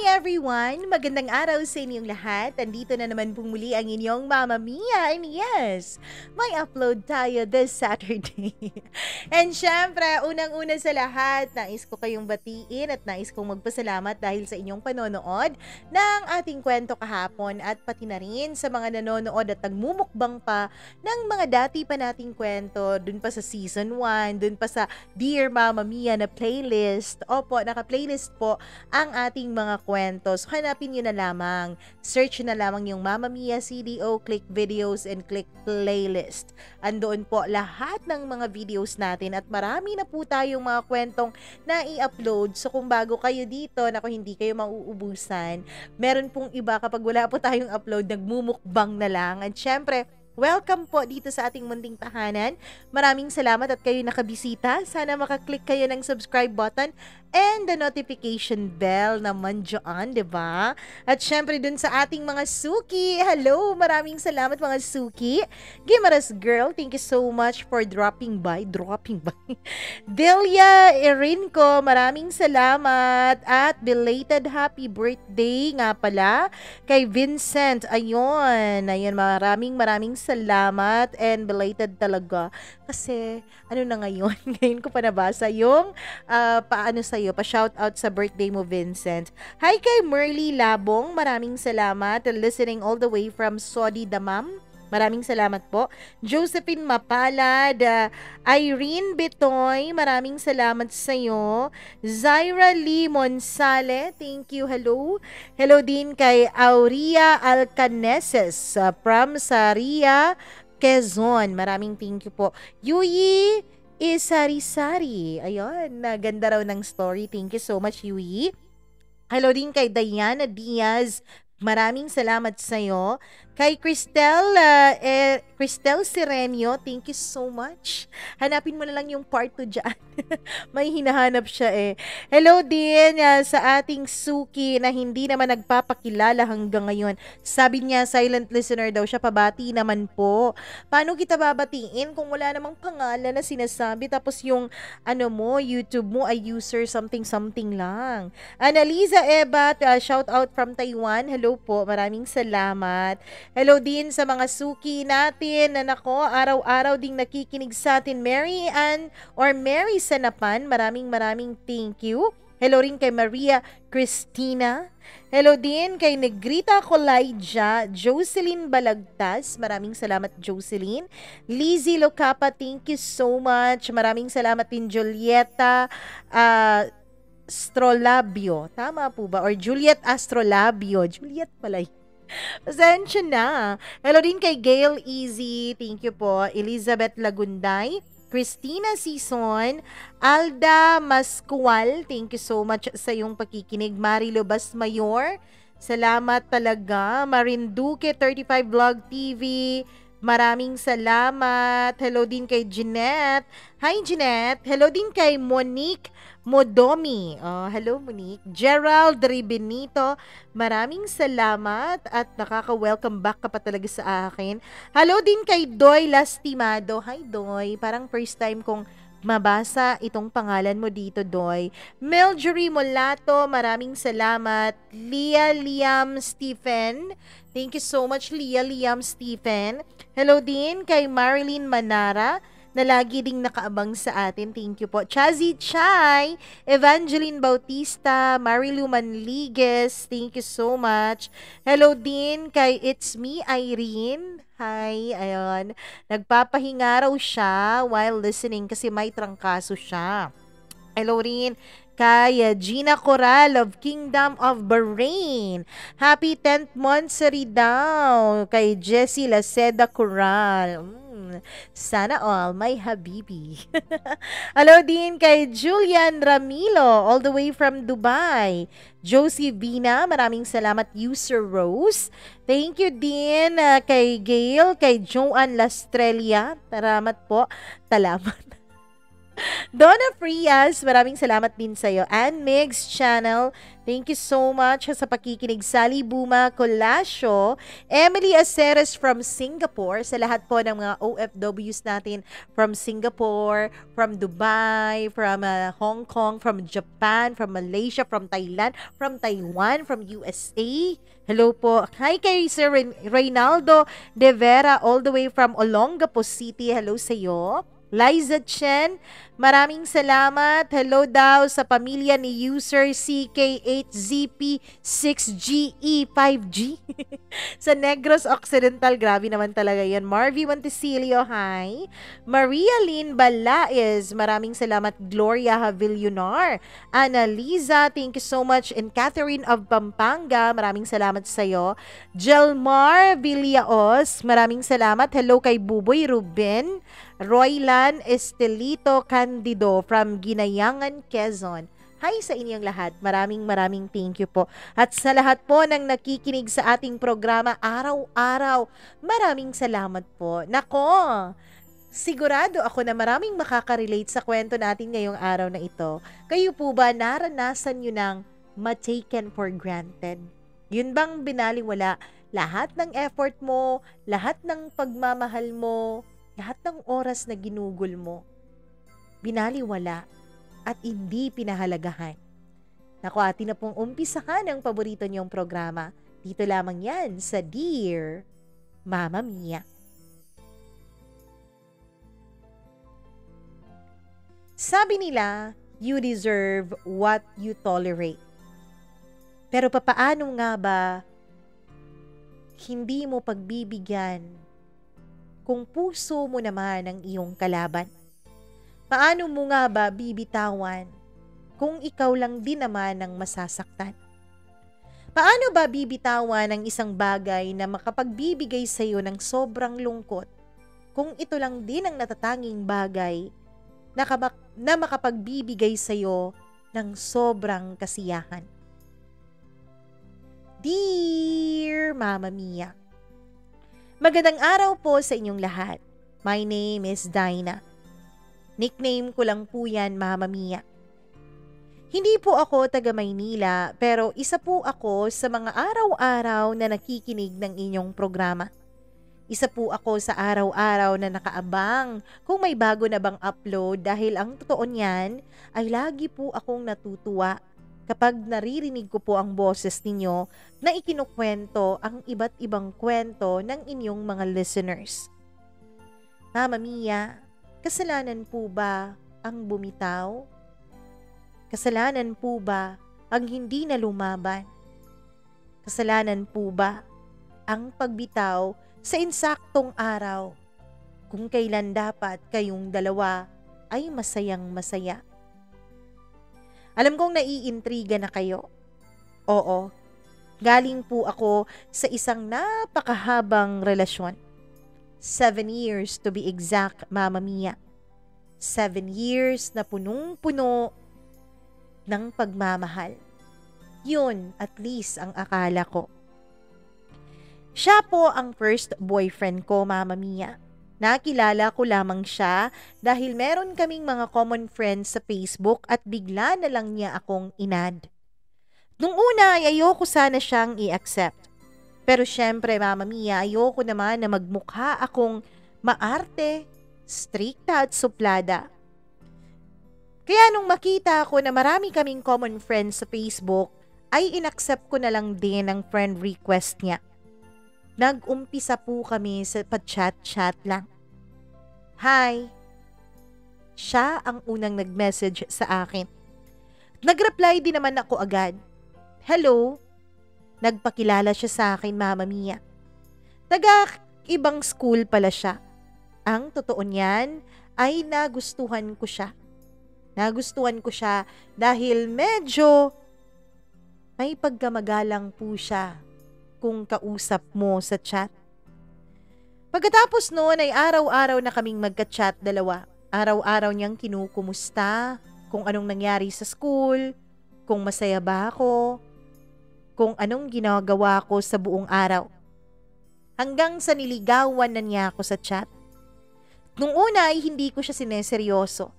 everyone! Magandang araw sa inyong lahat. Andito na naman pong muli ang inyong Mama Mia. And yes, may upload tayo this Saturday. And syempre, unang-una sa lahat, nais ko kayong batiin at nais kong magpasalamat dahil sa inyong panonood ng ating kwento kahapon at pati na rin sa mga nanonood at nagmumukbang pa ng mga dati pa nating kwento dun pa sa season 1, dun pa sa Dear Mama Mia na playlist. Opo, naka-playlist po ang ating mga kwento. So, hanapin nyo na lamang. Search na lamang yung Mama Mia CDO, click videos, and click playlist. Andoon po lahat ng mga videos natin at marami na po tayong mga kwentong na i-upload. So, kung bago kayo dito, naku, hindi kayo mauubusan. Meron pong iba kapag wala po tayong upload, nagmumukbang na lang. At syempre, welcome po dito sa ating munting tahanan. Maraming salamat at kayo nakabisita. Sana makaklik kayo ng subscribe button and the notification bell naman dyan, diba? At syempre dun sa ating mga suki. Hello! Maraming salamat mga suki. Gimaras girl, thank you so much for dropping by. Delia Erinco, maraming salamat. At belated happy birthday nga pala kay Vincent. Ayun, maraming salamat and belated talaga. Kasi, ano na ngayon? Ngayon ko pa nabasa yung pa-shoutout sa birthday mo, Vincent. Hi kay Merly Labong, maraming salamat. Listening all the way from Saudi Damam. Maraming salamat po. Josephine Mapalad, Irene Betoy, maraming salamat sa iyo. Zaira Lee Monsale, thank you, hello. Hello din kay Auria Alcaneses from Saria, Quezon. Maraming thank you po. Yui Isari-sari. Ayun, ganda raw ng story. Thank you so much, Yui. Hello din kay Diana Diaz. Maraming salamat sa iyo. Kay Cristel Sirenio, thank you so much. Hanapin mo na lang yung part 2 dyan. May hinahanap siya eh. Hello din sa ating suki na hindi naman nagpapakilala hanggang ngayon. Sabi niya, silent listener daw siya, pabati naman po. Paano kita babatiin kung wala namang pangalan na sinasabi tapos yung YouTube mo ay user something lang. Annalisa Ebat, shout out from Taiwan. Hello po, maraming salamat. Hello din sa mga suki natin na nako, araw-araw ding nakikinig sa atin. Mary Ann or Mary Sanapan, maraming thank you. Hello rin kay Maria Cristina. Hello din kay Negrita Colaija, Jocelyn Balagtas. Maraming salamat, Jocelyn. Lizzie Locapa, thank you so much. Maraming salamat din, Julieta Astrolabio. Tama po ba? Or Juliet Astrolabio. Juliet pala yun. Pasensya na. Hello din kay Gail Easy. Thank you po. Elizabeth Lagunday. Christina Sison. Alda Mascual. Thank you so much sa iyong pakikinig. Marilo Basmayor. Salamat talaga. Marinduque 35 Vlog TV. Maraming salamat. Hello din kay Jeanette. Hi Jeanette. Hello din kay Monique Modomi. Hello Monique. Gerald Ribenito. Maraming salamat at nakaka-welcome back ka pa talaga sa akin. Hello din kay Doy Lastimado. Hi Doy. Parang first time kong mabasa itong pangalan mo dito, Doy. Miljury Molato, maraming salamat. Lia Liam Stephen. Thank you so much, Lia Liam Stephen. Hello din kay Marilyn Manara na lagi ding nakaabang sa atin. Thank you po. Chazi Chai, Evangeline Bautista, Marilu Manligues, thank you so much. Hello din kay It's Me, Irene. Hi, ayun. Nagpapahinga raw siya while listening kasi may trangkaso siya. Hello rin kay Gina Coral of Kingdom of Bahrain. Happy 10th monthsary daw kay Jessie Laceda Coral. Sana all, my habibi. Hello din kay Julian Ramilo, all the way from Dubai. Josie Vina, maraming salamat, User Rose. Thank you din kay Gail, kay Joanne Lastrelia. Salamat po. Talamat. Donna Frias, maraming salamat din sa'yo. Ann Migs Channel, thank you so much sa pakikinig. Sally Buma Colasio, Emily Aceres from Singapore, sa lahat po ng mga OFWs natin from Singapore, from Dubai, from Hong Kong, from Japan, from Malaysia, from Thailand, from Taiwan, from USA. Hello po. Hi kay Sir Reynaldo De Vera all the way from Olongapo City. Hello sa'yo. Liza Chen, maraming salamat. Hello daw sa pamilya ni user CK8ZP6GE5G sa Negros Occidental. Grabe naman talaga yan. Marvy Montesilio, hi. Maria Lynn Balaez, maraming salamat. Gloria Havillonar, Annalisa, thank you so much. And Catherine of Pampanga, maraming salamat sa'yo. Jelmar Villaos, maraming salamat. Hello kay Buboy Ruben. Roylan Estelito Candido from Ginayangan, Quezon. Hi sa inyong lahat. Maraming thank you po. At sa lahat po ng nakikinig sa ating programa araw-araw, maraming salamat po. Nako, sigurado ako na maraming makaka-relate sa kwento natin ngayong araw na ito. Kayo po ba naranasan nyo ng ma-taken for granted? Yun bang binaliwala lahat ng effort mo, lahat ng pagmamahal mo, lahat ng oras na ginugol mo, binaliwala at hindi pinahalagahan? Naku, atin na pong umpisahan ang paborito niyong programa. Dito lamang yan sa Dear Mama Mia. Sabi nila, you deserve what you tolerate. Pero papaano nga ba hindi mo pagbibigyan kung puso mo naman ang iyong kalaban? Paano mo nga ba bibitawan kung ikaw lang din naman ang masasaktan? Paano ba bibitawan ang isang bagay na makapagbibigay sa iyo ng sobrang lungkot kung ito lang din ang natatanging bagay na makapagbibigay sa iyo ng sobrang kasiyahan? Dear Mama Mia, magandang araw po sa inyong lahat. My name is Dinah. Nickname ko lang po yan, Mama Mia. Hindi po ako taga Maynila, pero isa po ako sa mga araw-araw na nakikinig ng inyong programa. Isa po ako sa araw-araw na nakaabang kung may bago na bang upload, dahil ang totoo niyan ay lagi po akong natutuwa kapag naririnig ko po ang boses ninyo na ikinukwento ang iba't ibang kwento ng inyong mga listeners. Mama Mia, kasalanan po ba ang bumitaw? Kasalanan po ba ang hindi na lumaban? Kasalanan po ba ang pagbitaw sa insaktong araw kung kailan dapat kayong dalawa ay masayang masaya? Alam kong naiintriga na kayo. Oo, galing po ako sa isang napakahabang relasyon. 7 years to be exact, Mama Mia. 7 years na punong-puno ng pagmamahal. Yun, at least ang akala ko. Siya po ang first boyfriend ko, Mama Mia. Nakilala ko lamang siya dahil meron kaming mga common friends sa Facebook at bigla na lang niya akong inad. Nung una ay ayoko sana siyang i-accept. Pero syempre, Mama Mia, ayoko naman na magmukha akong maarte, strikta at suplada. Kaya nung makita ko na marami kaming common friends sa Facebook, ay inaccept ko na lang din ang friend request niya. Nag-umpisa po kami sa pa-chat-chat lang. Hi. Siya ang unang nag-message sa akin. Nag-reply din naman ako agad. Hello. Nagpakilala siya sa akin, Mama Mia. Taga ibang school pala siya. Ang totoo niyan ay nagustuhan ko siya. Nagustuhan ko siya dahil medyo may pagkamagalang po siya kung kausap mo sa chat. Pagkatapos noon ay araw-araw na kaming magka-chat dalawa. Araw-araw niyang kinukumusta kung anong nangyari sa school, kung masaya ba ako, kung anong ginagawa ko sa buong araw. Hanggang sa niligawan na niya ako sa chat. Nung una ay hindi ko siya sineseryoso.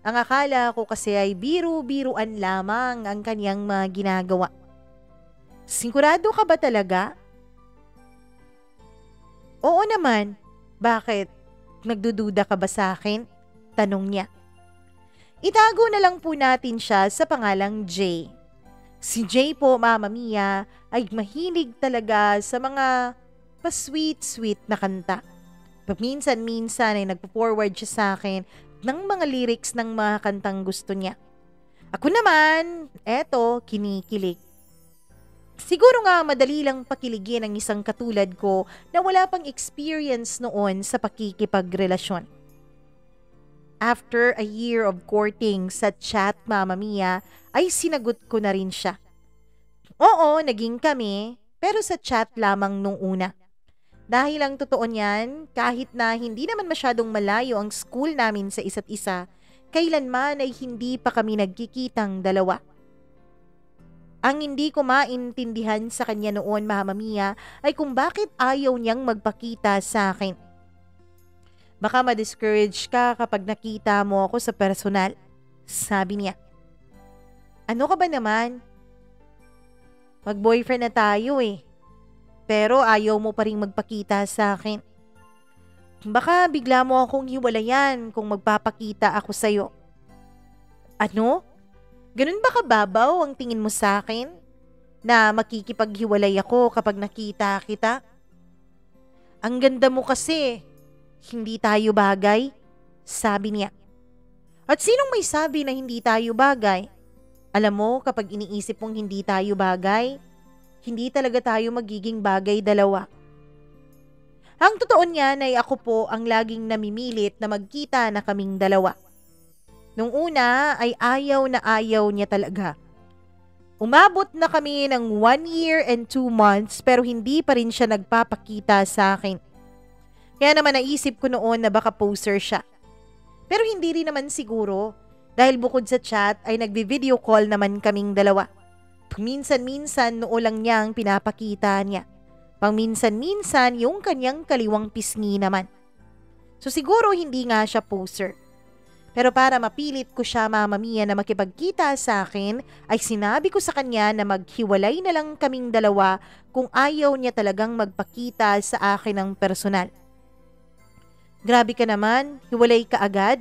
Ang akala ko kasi ay biru-biruan lamang ang kanyang mga ginagawa. Sigurado ka ba talaga? Oo naman. Bakit? Nagdududa ka ba sa akin? Tanong niya. Itago na lang po natin siya sa pangalang Jay. Si Jay po, Mama Mia, ay mahilig talaga sa mga pa-sweet-sweet na kanta. Paminsan-minsan ay nagpo-forward siya sa akin ng mga lyrics ng mga kantang gusto niya. Ako naman, eto, kinikilig. Siguro nga madali lang pakiligin ang isang katulad ko na wala pang experience noon sa pakikipagrelasyon. After a year of courting sa chat, Mama Mia, ay sinagot ko na rin siya. Oo, naging kami, pero sa chat lamang nung una. Dahil ang totoo niyan, kahit na hindi naman masyadong malayo ang school namin sa isa't isa, kailanman ay hindi pa kami nagkikitang dalawa. Ang hindi ko maintindihan sa kanya noon, Mama Mia, ay kung bakit ayaw niyang magpakita sa akin. Baka ma-discourage ka kapag nakita mo ako sa personal, sabi niya. Ano ka ba naman? Mag-boyfriend na tayo eh. Pero ayaw mo pa rin magpakita sa akin. Baka bigla mo akong hiwalayan kung magpapakita ako sa'yo. Ano? Ganun ba kababaw ang tingin mo sa akin? Na makikipaghiwalay ako kapag nakita kita? Ang ganda mo kasi. Hindi tayo bagay? Sabi niya. At sinong may sabi na hindi tayo bagay? Alam mo, kapag iniisip mong hindi tayo bagay, hindi talaga tayo magiging bagay dalawa. Ang totoo niyan ay ako po ang laging namimilit na magkita na kaming dalawa. Nung una ay ayaw na ayaw niya talaga. Umabot na kami ng 1 year and 2 months pero hindi pa rin siya nagpapakita sa akin. Kaya naman naisip ko noon na baka poser siya. Pero hindi rin naman siguro dahil bukod sa chat ay nagbi-video call naman kaming dalawa. Minsan-minsan noo lang niya ang pinapakita niya. Pangminsan-minsan yung kanyang kaliwang pisngi naman. So siguro hindi nga siya poser. Pero para mapilit ko siya, Mama Mia, na makipagkita sa akin, ay sinabi ko sa kanya na maghiwalay na lang kaming dalawa kung ayaw niya talagang magpakita sa akin ng personal. Grabe ka naman, hiwalay ka agad?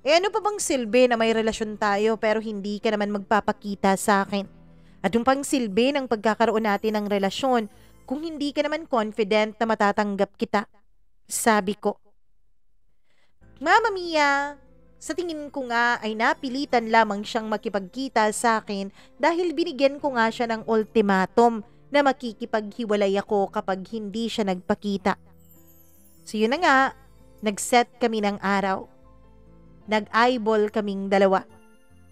Ano pa bang silbi na may relasyon tayo pero hindi ka naman magpapakita sa akin? At yung pang silbi ng pagkakaroon natin ng relasyon kung hindi ka naman confident na matatanggap kita? Sabi ko. Mama Mia, sa tingin ko nga ay napilitan lamang siyang makipagkita sa akin dahil binigyan ko nga siya ng ultimatum na makikipaghiwalay ako kapag hindi siya nagpakita. So yun na nga, nag-set kami ng araw. Nag-eyeball kaming dalawa.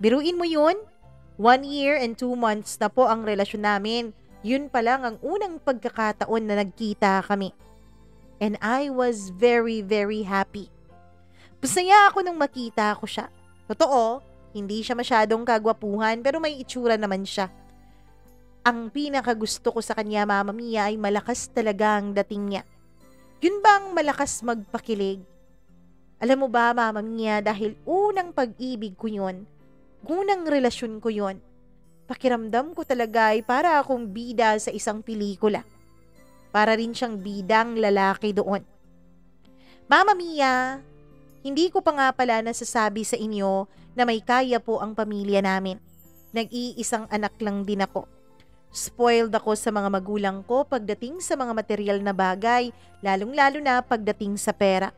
Biruin mo yun? 1 year and 2 months na po ang relasyon namin. Yun pa lang ang unang pagkakataon na nagkita kami. And I was very, very happy. Masaya ako nung makita ko siya. Totoo, hindi siya masyadong kagwapuhan pero may itsura naman siya. Ang pinakagusto ko sa kanya, Mama Mia, ay malakas talaga ang dating niya. Yun bang malakas magpakilig? Alam mo ba, Mama Mia, dahil unang pag-ibig ko yun, unang relasyon ko yun, pakiramdam ko talaga ay para akong bida sa isang pelikula. Para rin siyang bidang lalaki doon. Mama Mia, hindi ko pa nga pala nasasabi sa inyo na may kaya po ang pamilya namin. Nag-iisang anak lang din ako. Spoiled ako sa mga magulang ko pagdating sa mga material na bagay, lalong-lalo na pagdating sa pera.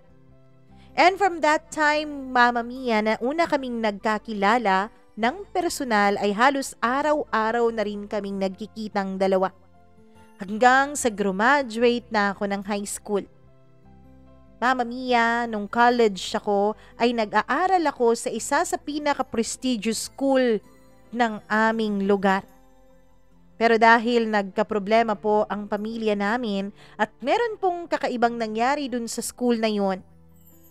And from that time, Mama Mia, na una kaming nagkakilala ng personal ay halos araw-araw na rin kaming nagkikitang dalawa. Hanggang sa graduate na ako ng high school. Mama Mia, nung college ako ay nag-aaral ako sa isa sa pinaka-prestigious school ng aming lugar. Pero dahil nagka-problema po ang pamilya namin at meron pong kakaibang nangyari dun sa school na yon,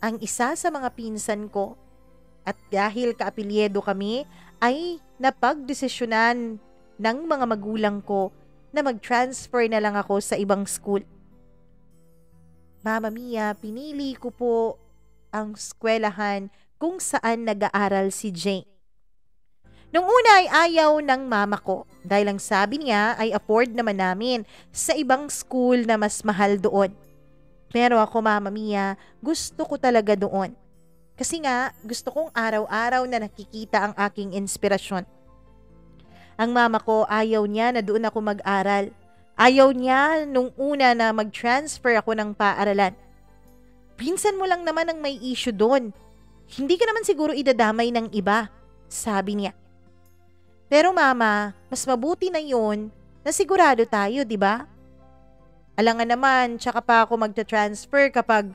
ang isa sa mga pinsan ko at dahil kaapelyedo kami ay napagdesisyonan ng mga magulang ko na mag-transfer na lang ako sa ibang school. Mama Mia, pinili ko po ang eskwelahan kung saan nag-aaral si Jay. Nung una ay ayaw ng mama ko dahil ang sabi niya ay afford naman namin sa ibang school na mas mahal doon. Pero ako, Mama Mia, gusto ko talaga doon. Kasi nga gusto kong araw-araw na nakikita ang aking inspirasyon. Ang mama ko ayaw niya na doon ako mag-aral. Ayaw niya nung una na mag-transfer ako ng paaralan. Pinsan mo lang naman ang may issue doon. Hindi ka naman siguro idadamay ng iba, sabi niya. Pero mama, mas mabuti na yun na sigurado tayo, di ba? Alangan naman, tsaka pa ako magta-transfer kapag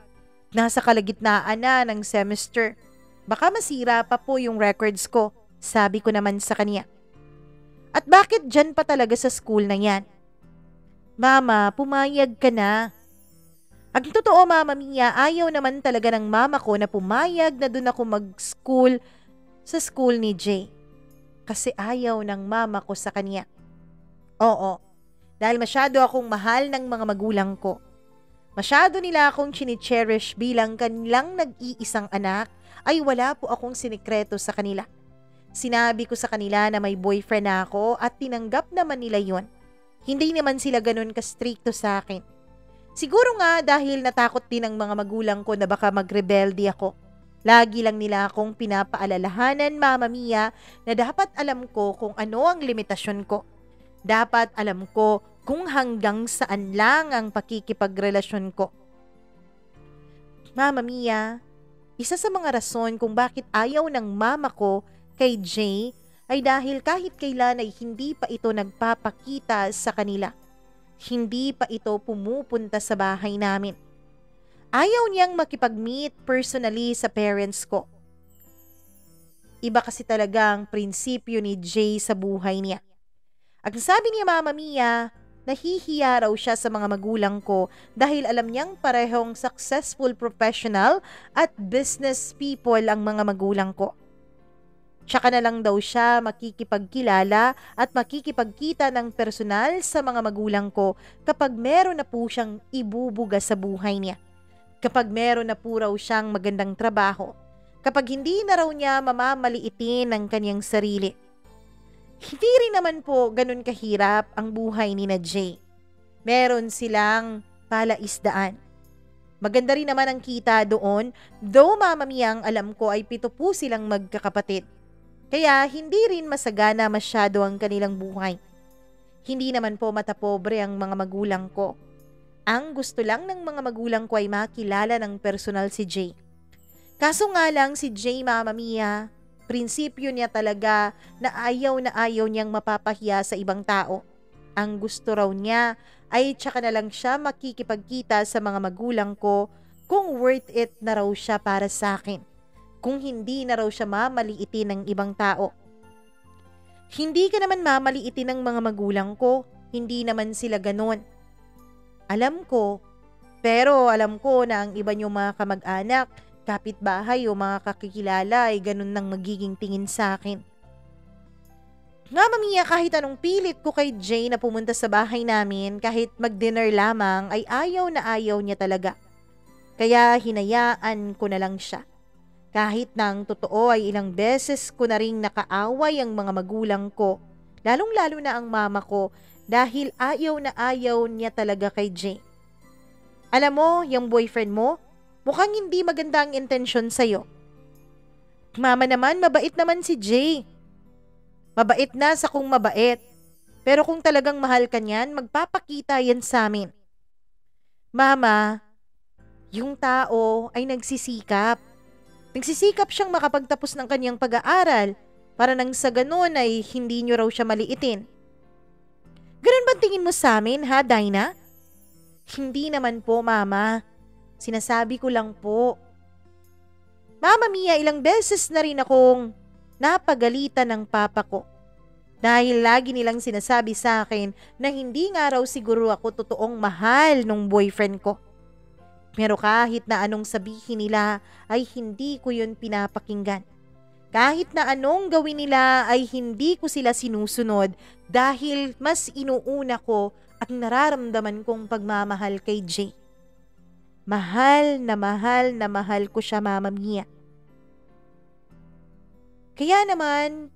nasa kalagitnaan na ng semester. Baka masira pa po yung records ko, sabi ko naman sa kanya. At bakit dyan pa talaga sa school na yan? Mama, pumayag ka na. Ang totoo, Mama Mia, ayaw naman talaga ng mama ko na pumayag na doon ako mag-school sa school ni Jay. Kasi ayaw ng mama ko sa kanya. Oo, dahil masyado akong mahal ng mga magulang ko. Masyado nila akong chini-cherish bilang kanilang nag-iisang anak ay wala po akong sinikreto sa kanila. Sinabi ko sa kanila na may boyfriend na ako at tinanggap naman nila yon. Hindi naman sila ganun ka-stricto sa akin. Siguro nga dahil natakot din ang mga magulang ko na baka magrebelde ako. Lagi lang nila akong pinapaalalahanan, Mama Mia, na dapat alam ko kung ano ang limitasyon ko. Dapat alam ko kung hanggang saan lang ang pakikipagrelasyon ko. Mama Mia, isa sa mga rason kung bakit ayaw ng mama ko kay Jay ay dahil kahit kailan ay hindi pa ito nagpapakita sa kanila. Hindi pa ito pumupunta sa bahay namin. Ayaw niyang makipag-meet personally sa parents ko. Iba kasi talaga ang prinsipyo ni Jay sa buhay niya. Ang sabi niya, Mama Mia, nahihiya raw siya sa mga magulang ko dahil alam niyang parehong successful professional at business people ang mga magulang ko. Tsaka na lang daw siya makikipagkilala at makikipagkita ng personal sa mga magulang ko kapag meron na po siyang ibubuga sa buhay niya. Kapag meron na po raw siyang magandang trabaho, kapag hindi na raw niya mamamaliitin ang kanyang sarili. Hindi rin naman po ganun kahirap ang buhay ni na Jay. Meron silang palaisdaan. Maganda rin naman ang kita doon, though Mama Mia, ang alam ko ay 7 po silang magkakapatid. Kaya hindi rin masagana masyado ang kanilang buhay. Hindi naman po matapobre ang mga magulang ko. Ang gusto lang ng mga magulang ko ay makilala ng personal si Jay. Kaso nga lang si Jay, Mama Mia, prinsipyo niya talaga na ayaw niyang mapapahiya sa ibang tao. Ang gusto raw niya ay tsaka na lang siya makikipagkita sa mga magulang ko kung worth it na raw siya para sa akin. Kung hindi na raw siya mamaliitin ng ibang tao. Hindi ka naman mamaliitin ng mga magulang ko, hindi naman sila ganon. Alam ko, pero alam ko na ang iba niyong mga kamag-anak, kapitbahay o mga kakikilala ay ganun nang magiging tingin sa akin. Mama Mia, kahit anong pilit ko kay Jay na pumunta sa bahay namin, kahit mag-dinner lamang, ay ayaw na ayaw niya talaga. Kaya hinayaan ko na lang siya. Kahit na ang totoo ay ilang beses ko na ring nakaaway ang mga magulang ko, lalong-lalo na ang mama ko, dahil ayaw na ayaw niya talaga kay Jay. Alam mo, yung boyfriend mo, mukhang hindi maganda ang intensyon sa'yo. Mama naman, mabait naman si Jay. Mabait na sa kung mabait. Pero kung talagang mahal ka niyan, magpapakita yan sa amin. Mama, yung tao ay nagsisikap. Nagsisikap siyang makapagtapos ng kanyang pag-aaral para nang sa ganun ay hindi niyo raw siya maliitin. Ganun ba tingin mo sa amin, ha, Dinah? Hindi naman po, Mama. Sinasabi ko lang po. Mama Mia, ilang beses na rin akong napagalitan ng papa ko. Dahil lagi nilang sinasabi sa akin na hindi nga raw siguro ako totoong mahal nung boyfriend ko. Pero kahit na anong sabihin nila ay hindi ko yun pinapakinggan. Kahit na anong gawin nila ay hindi ko sila sinusunod dahil mas inuuna ko ang nararamdaman kong pagmamahal kay Jay. Mahal na mahal ko siya, Mama Mia. Kaya naman,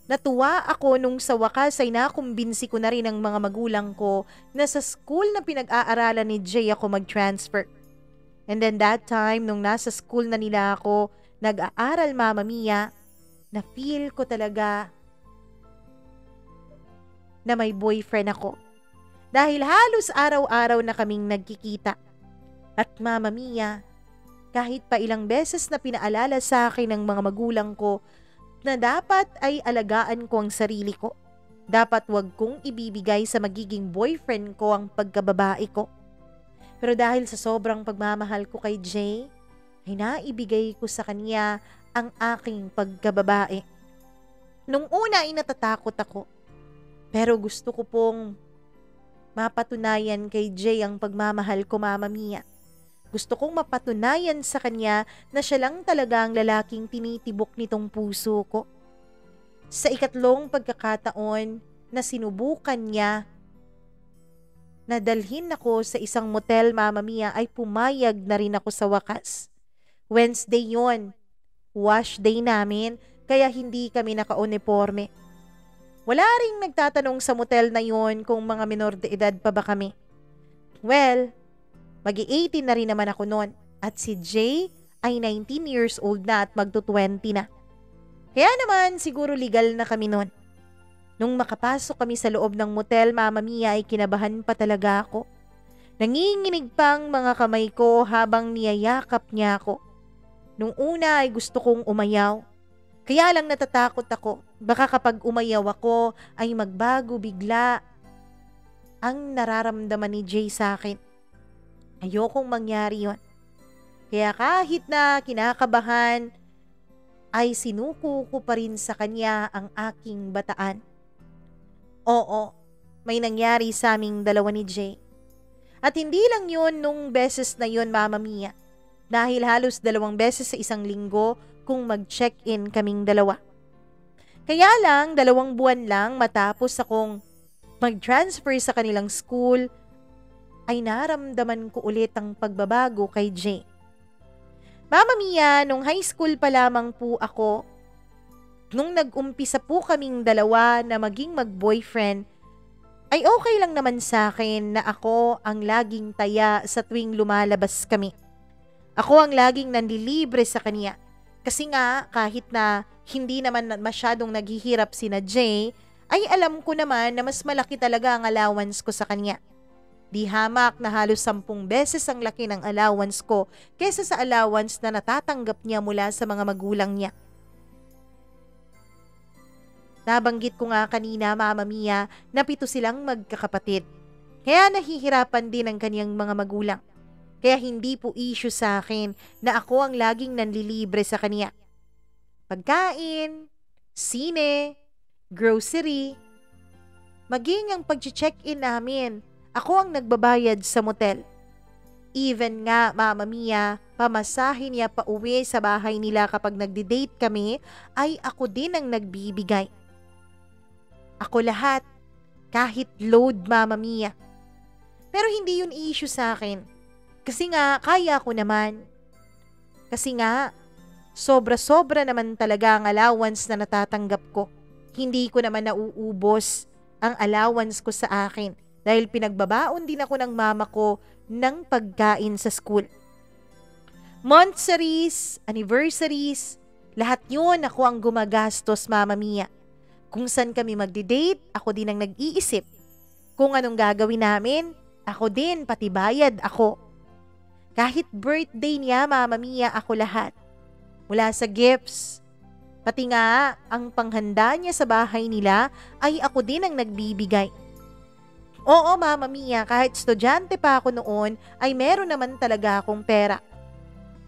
natuwa ako nung sa wakas ay nakumbinsi ko na rin ang mga magulang ko na sa school na pinag-aaralan ni Jay ako mag-transfer. And then that time, nung nasa school na nila ako nag-aaral, Mama Mia, na feel ko talaga na may boyfriend ako. Dahil halos araw-araw na kaming nagkikita. At Mama Mia, kahit pa ilang beses na pinaalala sa akin ng mga magulang ko na dapat ay alagaan ko ang sarili ko. Dapat wag kong ibibigay sa magiging boyfriend ko ang pagkababae ko. Pero dahil sa sobrang pagmamahal ko kay Jay, ay naibigay ko sa kanya ang aking pagkababae. Nung una ay natatakot ako. Pero gusto ko pong mapatunayan kay Jay ang pagmamahal ko, Mama Mia. Gusto kong mapatunayan sa kanya na siya lang talaga ang lalaking tinitibok nitong puso ko. Sa ikatlong pagkakataon na sinubukan niya na dalhin ako sa isang motel, Mama Mia, ay pumayag na rin ako sa wakas. Wednesday yon, wash day namin, kaya hindi kami naka-uniforme. Wala ring nagtatanong sa motel na yon kung mga minor de edad pa ba kami. Well, Magi-18 na rin naman ako noon at si Jay ay 19 years old na at magto-20 na. Kaya naman siguro legal na kami noon. Nung makapasok kami sa loob ng motel, Mama Mia, ay kinabahan pa talaga ako. Nanginginig pang mga kamay ko habang niyayakap niya ako. Nung una ay gusto kong umayaw. Kaya lang natatakot ako. Baka kapag umayaw ako ay magbago bigla ang nararamdaman ni Jay sa akin. Ayokong mangyari yon. Kaya kahit na kinakabahan, ay sinuko ko pa rin sa kanya ang aking bataan. Oo, may nangyari sa aming dalawa ni Jay. At hindi lang yun nung beses na yun, Mama Mia. Dahil halos 2 beses sa isang linggo kung mag-check-in kaming dalawa. Kaya lang, 2 buwan lang matapos akong mag-transfer sa kanilang school, ay naramdaman ko ulit ang pagbabago kay Jay. Mama Mia, nung high school pa lamang po ako, nung nag-umpisa po kaming dalawa na maging mag-boyfriend, ay okay lang naman sa akin na ako ang laging taya sa tuwing lumalabas kami. Ako ang laging nanlilibre sa kanya. Kasi nga, kahit na hindi naman masyadong naghihirap sina Jay, ay alam ko naman na mas malaki talaga ang allowance ko sa kanya. Di hamak na halos 10 beses ang laki ng allowance ko kesa sa allowance na natatanggap niya mula sa mga magulang niya. Nabanggit ko nga kanina, Mama Mia, na 7 silang magkakapatid. Kaya nahihirapan din ang kaniyang mga magulang. Kaya hindi po issue sa akin na ako ang laging nanlilibre sa kanya. Pagkain, sine, grocery, maging ang pag-check-in namin, ako ang nagbabayad sa motel. Even nga, Mama Mia, pamasahe niya pa uwi sa bahay nila kapag nagdi-date kami, ay ako din ang nagbibigay. Ako lahat, kahit load, Mama Mia. Pero hindi yun issue sa akin. Kasi nga, kaya ko naman. Kasi nga, sobra-sobra naman talaga ang allowance na natatanggap ko. Hindi ko naman nauubos ang allowance ko sa akin. Dahil pinagbabaon din ako ng mama ko ng pagkain sa school. Monthsaries, anniversaries, lahat yun ako ang gumagastos, Mama Mia. Kung saan kami magdi-date, ako din ang nag-iisip. Kung anong gagawin namin, ako din, pati bayad ako. Kahit birthday niya, Mama Mia, ako lahat. Mula sa gifts, pati nga ang panghanda niya sa bahay nila ay ako din ang nagbibigay. Oo, Mama Mia, kahit estudyante pa ako noon, ay meron naman talaga akong pera.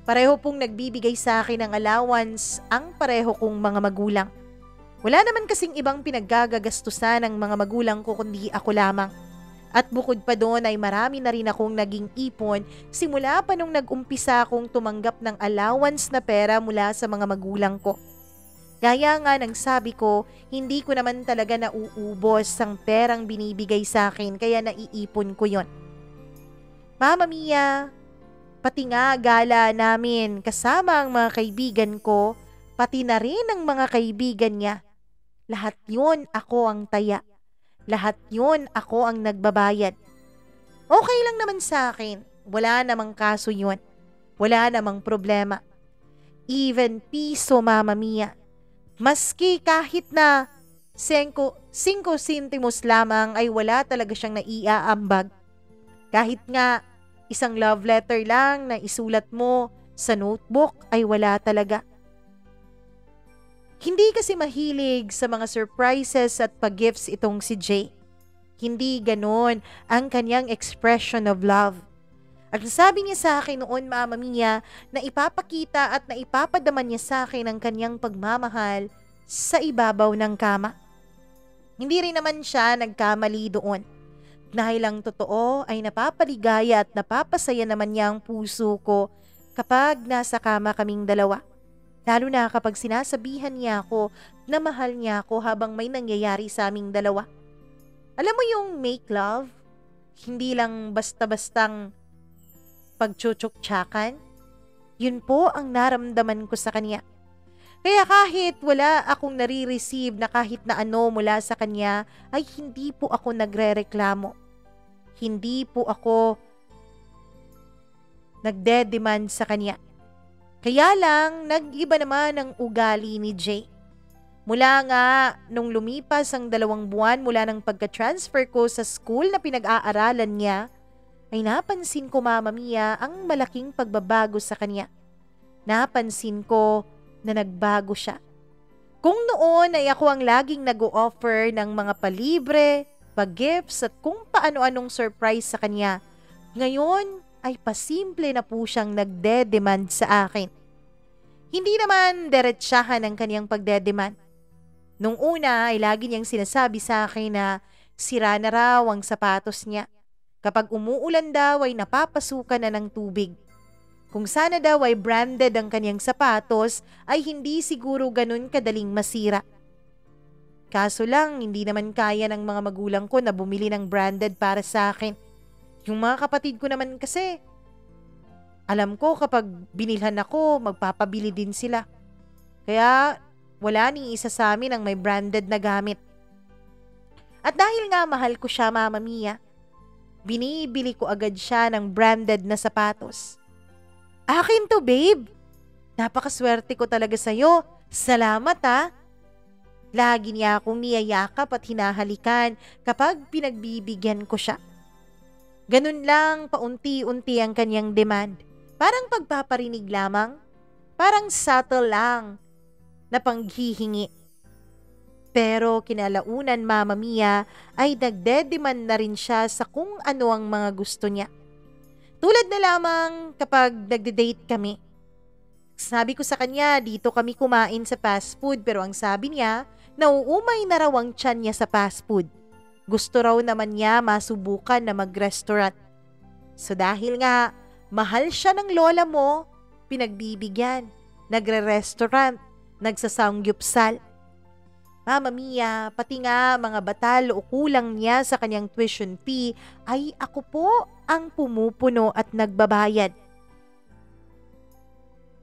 Pareho pong nagbibigay sa akin ng allowance ang pareho kong mga magulang. Wala naman kasing ibang pinaggagastusan ng mga magulang ko kundi ako lamang. At bukod pa doon ay marami na rin akong naging ipon simula pa nung nag-umpisa akong tumanggap ng allowance na pera mula sa mga magulang ko. Gaya nga ng sabi ko, hindi ko naman talaga nauubos ang perang binibigay sa akin kaya naiipon ko yon. Mama Mia, pati nga gala namin kasama ang mga kaibigan ko, pati na rin ang mga kaibigan niya. Lahat yun ako ang taya. Lahat yun ako ang nagbabayad. Okay lang naman sa akin. Wala namang kaso yun. Wala namang problema. Even piso, Mama Mia. Maski kahit na 5 centimos lamang ay wala talaga siyang naiaambag. Kahit nga isang love letter lang na isulat mo sa notebook ay wala talaga. Hindi kasi mahilig sa mga surprises at pag-gifts itong si Jay. Hindi ganon ang kanyang expression of love. At sabi niya sa akin noon, Mama Mia, na ipapakita at na ipapadaman niya sa akin ang kanyang pagmamahal sa ibabaw ng kama. Hindi rin naman siya nagkamali doon. Dahil ang totoo ay napapaligaya at napapasaya naman niya ang puso ko kapag nasa kama kaming dalawa. Lalo na kapag sinasabihan niya ako na mahal niya ako habang may nangyayari sa aming dalawa. Alam mo yung make love? Hindi lang basta-bastang pagtsutsuk-tsakan. Yun po ang naramdaman ko sa kanya. Kaya kahit wala akong nare-receive na kahit na ano mula sa kanya, ay hindi po ako nagre-reklamo. Hindi po ako nagde-demand sa kanya. Kaya lang, nag-iba naman ang ugali ni Jay. Mula nga nung lumipas ang 2 buwan mula ng pagka-transfer ko sa school na pinag-aaralan niya, ay napansin ko, Mama Mia, ang malaking pagbabago sa kanya. Napansin ko na nagbago siya. Kung noon ay ako ang laging nag-o-offer ng mga palibre, pag-gifts at kung paano-anong surprise sa kanya, ngayon ay pasimple na po siyang nagde-demand sa akin. Hindi naman diretsahan ang kaniyang pagde-demand. Nung una ay lagi niyang sinasabi sa akin na sira na raw ang sapatos niya. Kapag umuulan daw ay napapasukan na ng tubig. Kung sana daw ay branded ang kaniyang sapatos ay hindi siguro ganun kadaling masira. Kaso lang hindi naman kaya ng mga magulang ko na bumili ng branded para sa akin. Yung mga kapatid ko naman kasi, alam ko kapag binilhan ako, magpapabili din sila. Kaya wala ni isa sa amin ang may branded na gamit. At dahil nga mahal ko siya, Mama Mia, binibili ko agad siya ng branded na sapatos. Akin to, babe. Napakaswerte ko talaga sa'yo. Salamat, ha. Lagi niya akong niyayakap at hinahalikan kapag pinagbibigyan ko siya. Ganun lang paunti-unti ang kanyang demand. Parang pagpaparinig lamang. Parang subtle lang na panghihingi. Pero kinalaunan, Mama Mia, ay nagde-demand na rin siya sa kung ano ang mga gusto niya. Tulad na lamang kapag nagde-date kami. Sabi ko sa kanya, dito kami kumain sa fast food, pero ang sabi niya, nauumay na raw ang tiyan niya sa fast food. Gusto raw naman niya masubukan na mag-restaurant. So dahil nga mahal siya ng lola mo, pinagbibigyan, nagre-restaurant, nagsasangyupsal. Mama Mia, pati nga mga batal o kulang niya sa kanyang tuition fee ay ako po ang pumupuno at nagbabayad.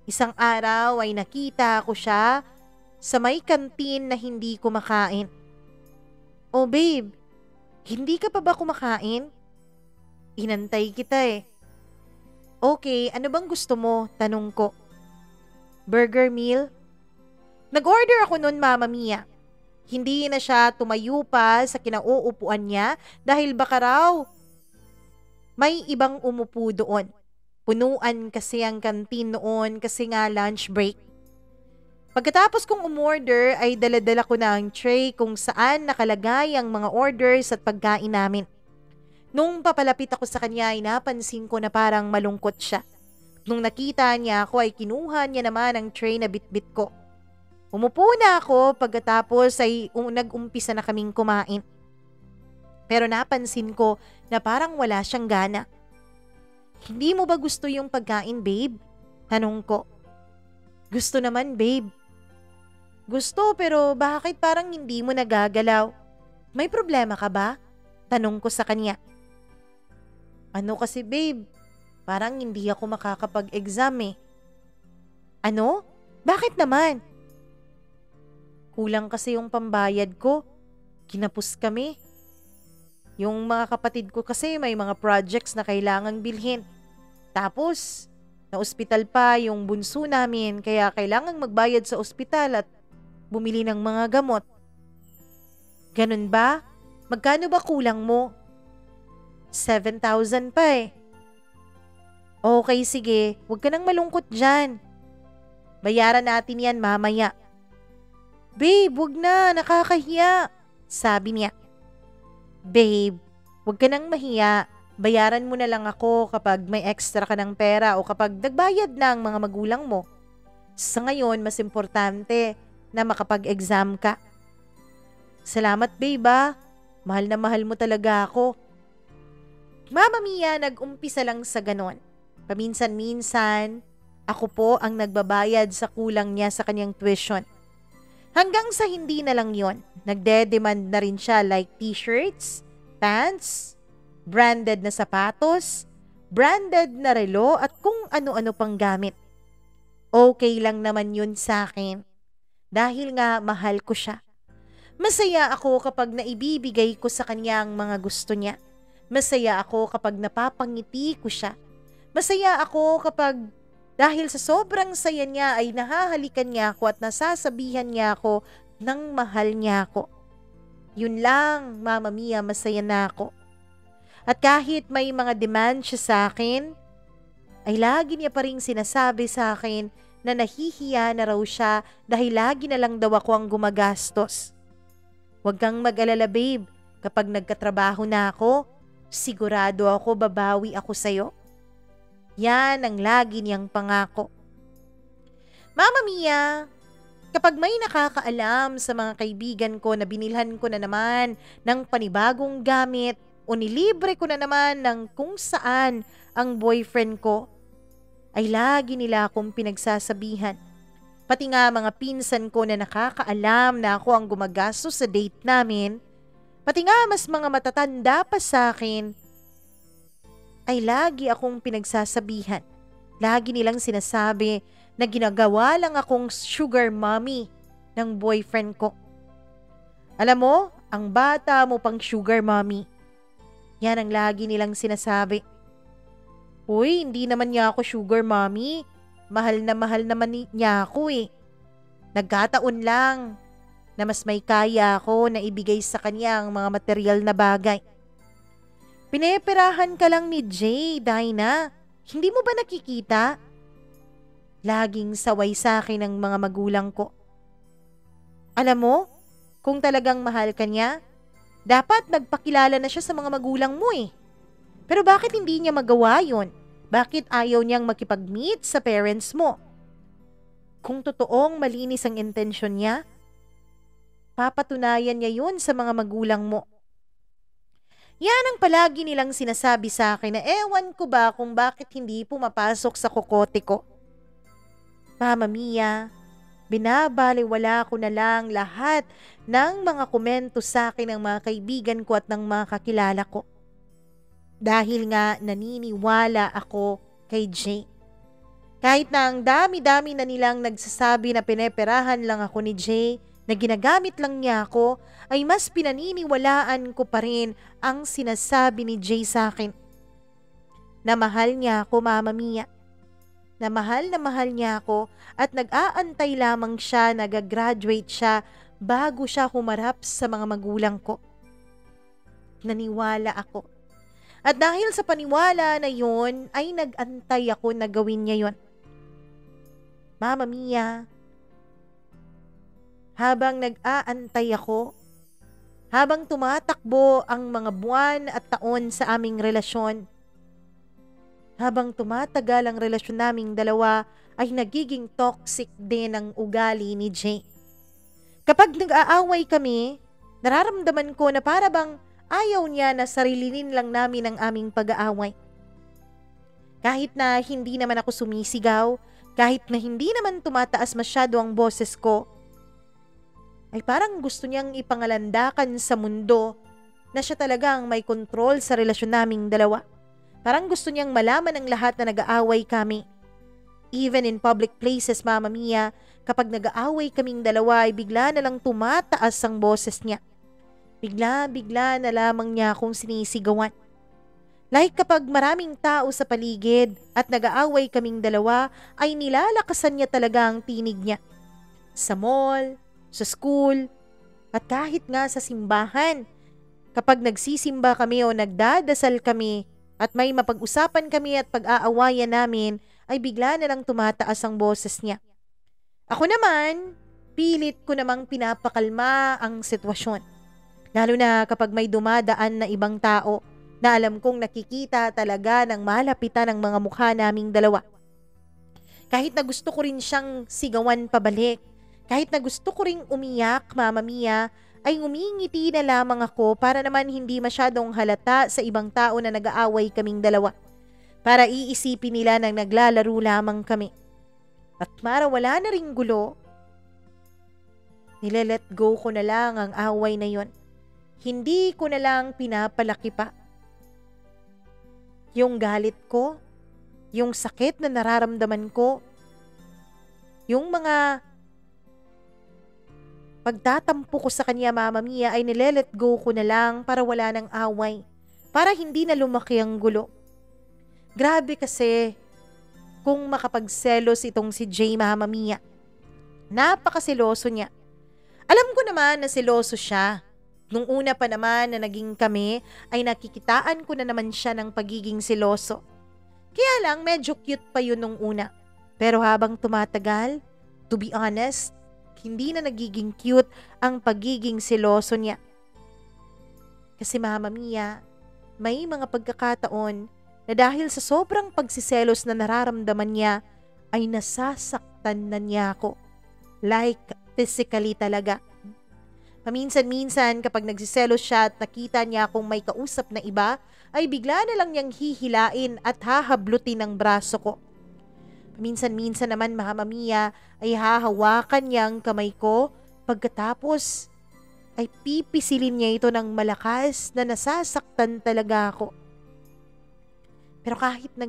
Isang araw ay nakita ko siya sa may kantin na hindi kumakain. Oh babe, hindi ka pa ba kumakain? Inantay kita eh. Okay, ano bang gusto mo? Tanong ko. Burger meal? Nag-order ako nun, Mama Mia. Hindi na siya tumayo pa sa kinauupuan niya dahil baka raw may ibang umupo doon. Punuan kasi ang kantin noon kasi nga lunch break. Pagkatapos kong umorder ay dala-dala ko na ang tray kung saan nakalagay ang mga orders at pagkain namin. Nung papalapit ako sa kanya ay napansin ko na parang malungkot siya. Nung nakita niya ako ay kinuha niya naman ang tray na bitbit ko. Umupo na ako pagkatapos ay nag-umpisa na kaming kumain. Pero napansin ko na parang wala siyang gana. Hindi mo ba gusto yung pagkain, babe? Tanong ko. Gusto naman, babe. Gusto pero bakit parang hindi mo nagagalaw? May problema ka ba? Tanong ko sa kanya. Ano kasi, babe? Parang hindi ako makakapag-exam eh. Ano? Bakit naman? Kulang kasi yung pambayad ko. Kinapos kami. Yung mga kapatid ko kasi may mga projects na kailangang bilhin. Tapos, na-ospital pa yung bunso namin kaya kailangang magbayad sa ospital at bumili ng mga gamot. Ganun ba? Magkano ba kulang mo? 7,000 pa eh. Okay, sige. Huwag ka nang malungkot dyan. Bayaran natin yan mamaya. Babe, wag na. Nakakahiya. Sabi niya. Babe, wag ka nang mahiya. Bayaran mo na lang ako kapag may extra ka ng pera o kapag nagbayad na ang mga magulang mo. Sa ngayon, mas importante na makapag-exam ka. Salamat, babe ah. Mahal na mahal mo talaga ako. Mama Mia, nag-umpisa lang sa ganon. Paminsan-minsan, ako po ang nagbabayad sa kulang niya sa kanyang tuition. Hanggang sa hindi na lang yon, nagde-demand na rin siya like t-shirts, pants, branded na sapatos, branded na relo at kung ano-ano pang gamit. Okay lang naman yun sa akin dahil nga mahal ko siya. Masaya ako kapag naibibigay ko sa kanya ang mga gusto niya. Masaya ako kapag napapangiti ko siya. Masaya ako kapag dahil sa sobrang saya niya ay nahahalikan niya ako at nasasabihan niya ako ng mahal niya ako. Yun lang, Mama Mia, masaya na ako. At kahit may mga demand siya sa akin, ay lagi niya pa rin sinasabi sa akin na nahihiya na raw siya dahil lagi na lang daw ako ang gumagastos. Huwag kang mag-alala, babe. Kapag nagkatrabaho na ako, sigurado ako babawi ako sa'yo. Yan ang lagi niyang pangako. Mama Mia, kapag may nakakaalam sa mga kaibigan ko na binilhan ko na naman ng panibagong gamit o nilibre ko na naman ng kung saan ang boyfriend ko, ay lagi nila akong pinagsasabihan. Pati nga mga pinsan ko na nakakaalam na ako ang gumagastos sa date namin, pati nga mas mga matatanda pa sa akin, ay lagi akong pinagsasabihan. Lagi nilang sinasabi na ginagawa lang akong sugar mommy ng boyfriend ko. Alam mo, ang bata mo pang sugar mommy. Yan ang lagi nilang sinasabi. Uy, hindi naman niya ako sugar mommy. Mahal naman niya ako eh. Nagkataon lang na mas may kaya ako na ibigay sa kanya ang mga material na bagay. Pineperahan ka lang ni Jay, Dinah. Hindi mo ba nakikita? Laging saway sa akin ang mga magulang ko. Alam mo, kung talagang mahal ka niya, dapat nagpakilala na siya sa mga magulang mo eh. Pero bakit hindi niya magawa yun? Bakit ayaw niyang makipag-meet sa parents mo? Kung totoong malinis ang intensyon niya, papatunayan niya yun sa mga magulang mo. Yan ang palagi nilang sinasabi sa akin na ewan ko ba kung bakit hindi pumapasok sa kokote ko. Mama Mia, binabaliwala ko na lang lahat ng mga komento sa akin ng mga kaibigan ko at ng mga kakilala ko. Dahil nga naniniwala ako kay Jay. Kahit na ang dami-dami na nilang nagsasabi na pineperahan lang ako ni Jay, na ginagamit lang niya ako, ay mas pinaniniwalaan ko pa rin ang sinasabi ni Jay sa akin. Na mahal niya ako, Mama Mia. Na mahal niya ako at nag-aantay lamang siya, nag-graduate siya bago siya humarap sa mga magulang ko. Naniwala ako. At dahil sa paniwala na yun, ay nag-antay ako na gawin niya yun. Mama Mia, habang nag-aantay ako, habang tumatakbo ang mga buwan at taon sa aming relasyon, habang tumatagal ang relasyon naming dalawa, ay nagiging toxic din ang ugali ni Jay. Kapag nag-aaway kami, nararamdaman ko na para bang ayaw niya na sarilinin lang namin ang aming pag-aaway. Kahit na hindi naman ako sumisigaw, kahit na hindi naman tumataas masyado ang boses ko, ay parang gusto niyang ipangalandakan sa mundo na siya talaga ang may kontrol sa relasyon naming dalawa. Parang gusto niyang malaman ng lahat na nag-aaway kami. Even in public places, Mama Mia, kapag nag-aaway kaming dalawa ay bigla na lang tumataas ang boses niya. Bigla na lamang niya akong sinisigawan. Like kapag maraming tao sa paligid at nag-aaway kaming dalawa ay nilalakasan niya talaga ang tinig niya. Sa mall, sa school, at kahit nga sa simbahan. Kapag nagsisimba kami o nagdadasal kami at may mapag-usapan kami at pag-aawayan namin ay bigla na lang tumataas ang boses niya. Ako naman, pilit ko namang pinapakalma ang sitwasyon. Lalo na kapag may dumadaan na ibang tao na alam kong nakikita talaga ng malapitan ng mga mukha naming dalawa. Kahit na gusto ko rin siyang sigawan pabalik, kahit na gusto ko ring umiyak, Mama Mia, ay umingiti na lamang ako para naman hindi masyadong halata sa ibang tao na nag-aaway kaming dalawa. Para iisipin nila nang naglalaro lamang kami. At para wala na ring gulo, nilelet go ko na lang ang away na yon. Hindi ko na lang pinapalaki pa. Yung galit ko, yung sakit na nararamdaman ko, yung mga pagtatampo ko sa kanya, Mama Mia, ay nilelet go ko na lang para wala ng away, para hindi na lumaki ang gulo. Grabe kasi kung makapagselos itong si Jay, Mama Mia. Napakaseloso niya. Alam ko naman na seloso siya. Nung una pa naman na naging kami, ay nakikitaan ko na naman siya ng pagiging seloso. Kaya lang medyo cute pa yun nung una. Pero habang tumatagal, to be honest, hindi na nagiging cute ang pagiging seloso niya. Kasi Mama Mia, may mga pagkakataon na dahil sa sobrang pagsiselos na nararamdaman niya, ay nasasaktan na niya ako. Like physically talaga. Paminsan-minsan kapag nagsiselos siya at nakita niya akong may kausap na iba, ay bigla na lang niyang hihilain at hahablutin ang braso ko. Paminsan-minsan naman, Mama Mia, ay hahawakan niya ang kamay ko, pagkatapos ay pipisilin niya ito ng malakas na nasasaktan talaga ako. Pero kahit na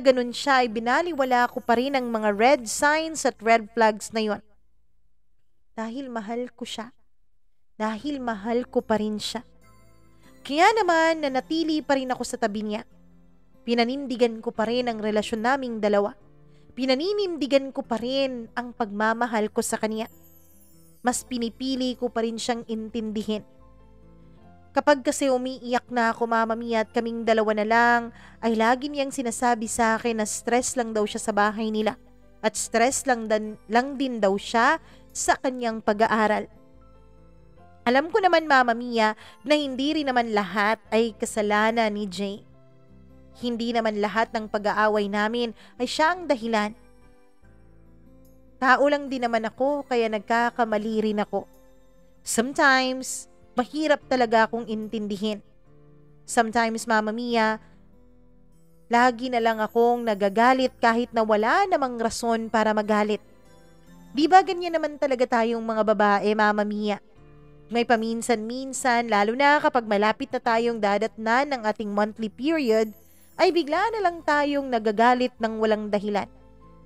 ganun siya, ay binaliwala ko pa rin ang mga red signs at red flags na yon. Dahil mahal ko siya. Dahil mahal ko pa rin siya. Kaya naman nanatili pa rin ako sa tabi niya. Pinanindigan ko pa rin ang relasyon naming dalawa. Pinaninindigan ko pa rin ang pagmamahal ko sa kanya. Mas pinipili ko pa rin siyang intindihin. Kapag kasi umiiyak na ako, Mama Mia, at kaming dalawa na lang, ay lagi niyang sinasabi sa akin na stress lang daw siya sa bahay nila. At stress lang din daw siya sa kanyang pag-aaral. Alam ko naman, Mama Mia, na hindi rin naman lahat ay kasalanan ni Jay. Hindi naman lahat ng pag-aaway namin ay siya ang dahilan. Tao lang din naman ako, kaya nagkakamali rin ako. Sometimes, mahirap talaga akong intindihin. Sometimes, Mama Mia, lagi na lang akong nagagalit kahit na wala namang rason para magalit. Di ba ganyan naman talaga tayong mga babae, Mama Mia? May paminsan-minsan, lalo na kapag malapit na tayong dadatnan ng ating monthly period, ay bigla na lang tayong nagagalit ng walang dahilan.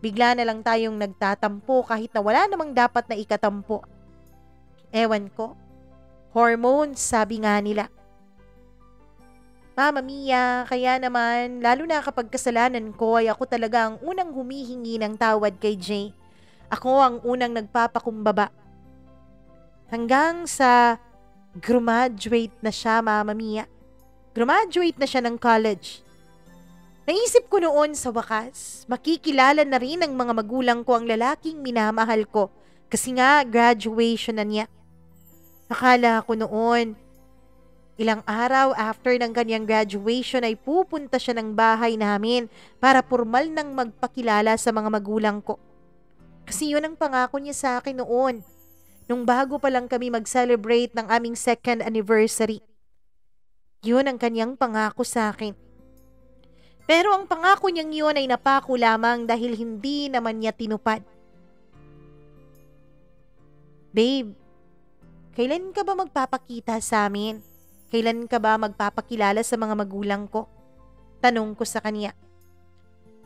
Bigla na lang tayong nagtatampo kahit na wala namang dapat na ikatampo. Ewan ko. Hormones, sabi nga nila. Mama Mia, kaya naman, lalo na kapag kasalanan ko, ay ako talaga ang unang humihingi ng tawad kay Jay. Ako ang unang nagpapakumbaba. Hanggang sa graduate na siya, Mama Mia. Graduate na siya ng college. Naisip ko noon sa wakas, makikilala na rin ng mga magulang ko ang lalaking minamahal ko kasi nga graduation na niya. Akala ko noon, ilang araw after ng kanyang graduation ay pupunta siya ng bahay namin para formal nang magpakilala sa mga magulang ko. Kasi yun ang pangako niya sa akin noon, nung bago pa lang kami mag-celebrate ng aming 2nd anniversary. Yun ang kanyang pangako sa akin. Pero ang pangako niyang yun ay napako lamang dahil hindi naman niya tinupad. Babe, kailan ka ba magpapakita sa amin? Kailan ka ba magpapakilala sa mga magulang ko? Tanong ko sa kanya.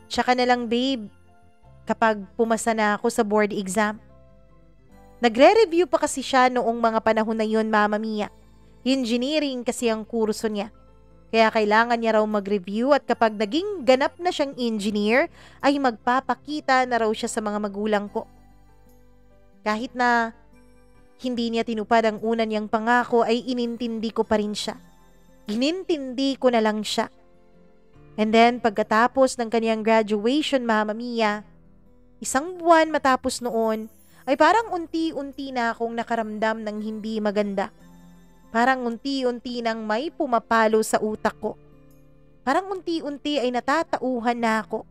Tsaka na lang, babe. kapag pumasa na ako sa board exam. Nagre-review pa kasi siya noong mga panahon na yun, Mama Mia. Engineering kasi ang kurso niya. Kaya kailangan niya raw mag-review at kapag naging ganap na siyang engineer, ay magpapakita na raw siya sa mga magulang ko. Kahit na hindi niya tinupad ang una niyang pangako ay inintindi ko pa rin siya. Inintindi ko na lang siya. And then pagkatapos ng kaniyang graduation, Mama Mia, 1 buwan matapos noon, ay parang unti-unti na akong nakaramdam ng hindi maganda. Parang unti-unti nang may pumapalo sa utak ko. Parang unti-unti ay natatauhan na ako.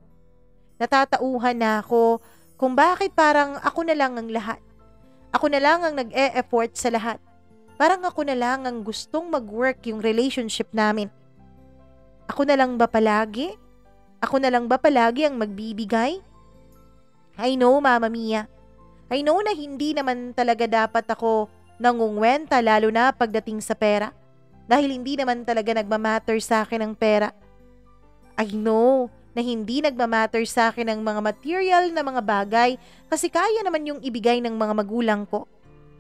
Natatauhan na ako kung bakit parang ako na lang ang lahat. Ako na lang ang nag-e-effort sa lahat. Parang ako na lang ang gustong mag-work yung relationship namin. Ako na lang ba palagi? Ako na lang ba palagi ang magbibigay? I know, Mama Mia. I know na hindi naman talaga dapat ako nangungwenta lalo na pagdating sa pera. Dahil hindi naman talaga nagmamatter sa akin ang pera. I know na hindi nagmamatter sa akin ang mga material na mga bagay kasi kaya naman yung ibigay ng mga magulang ko.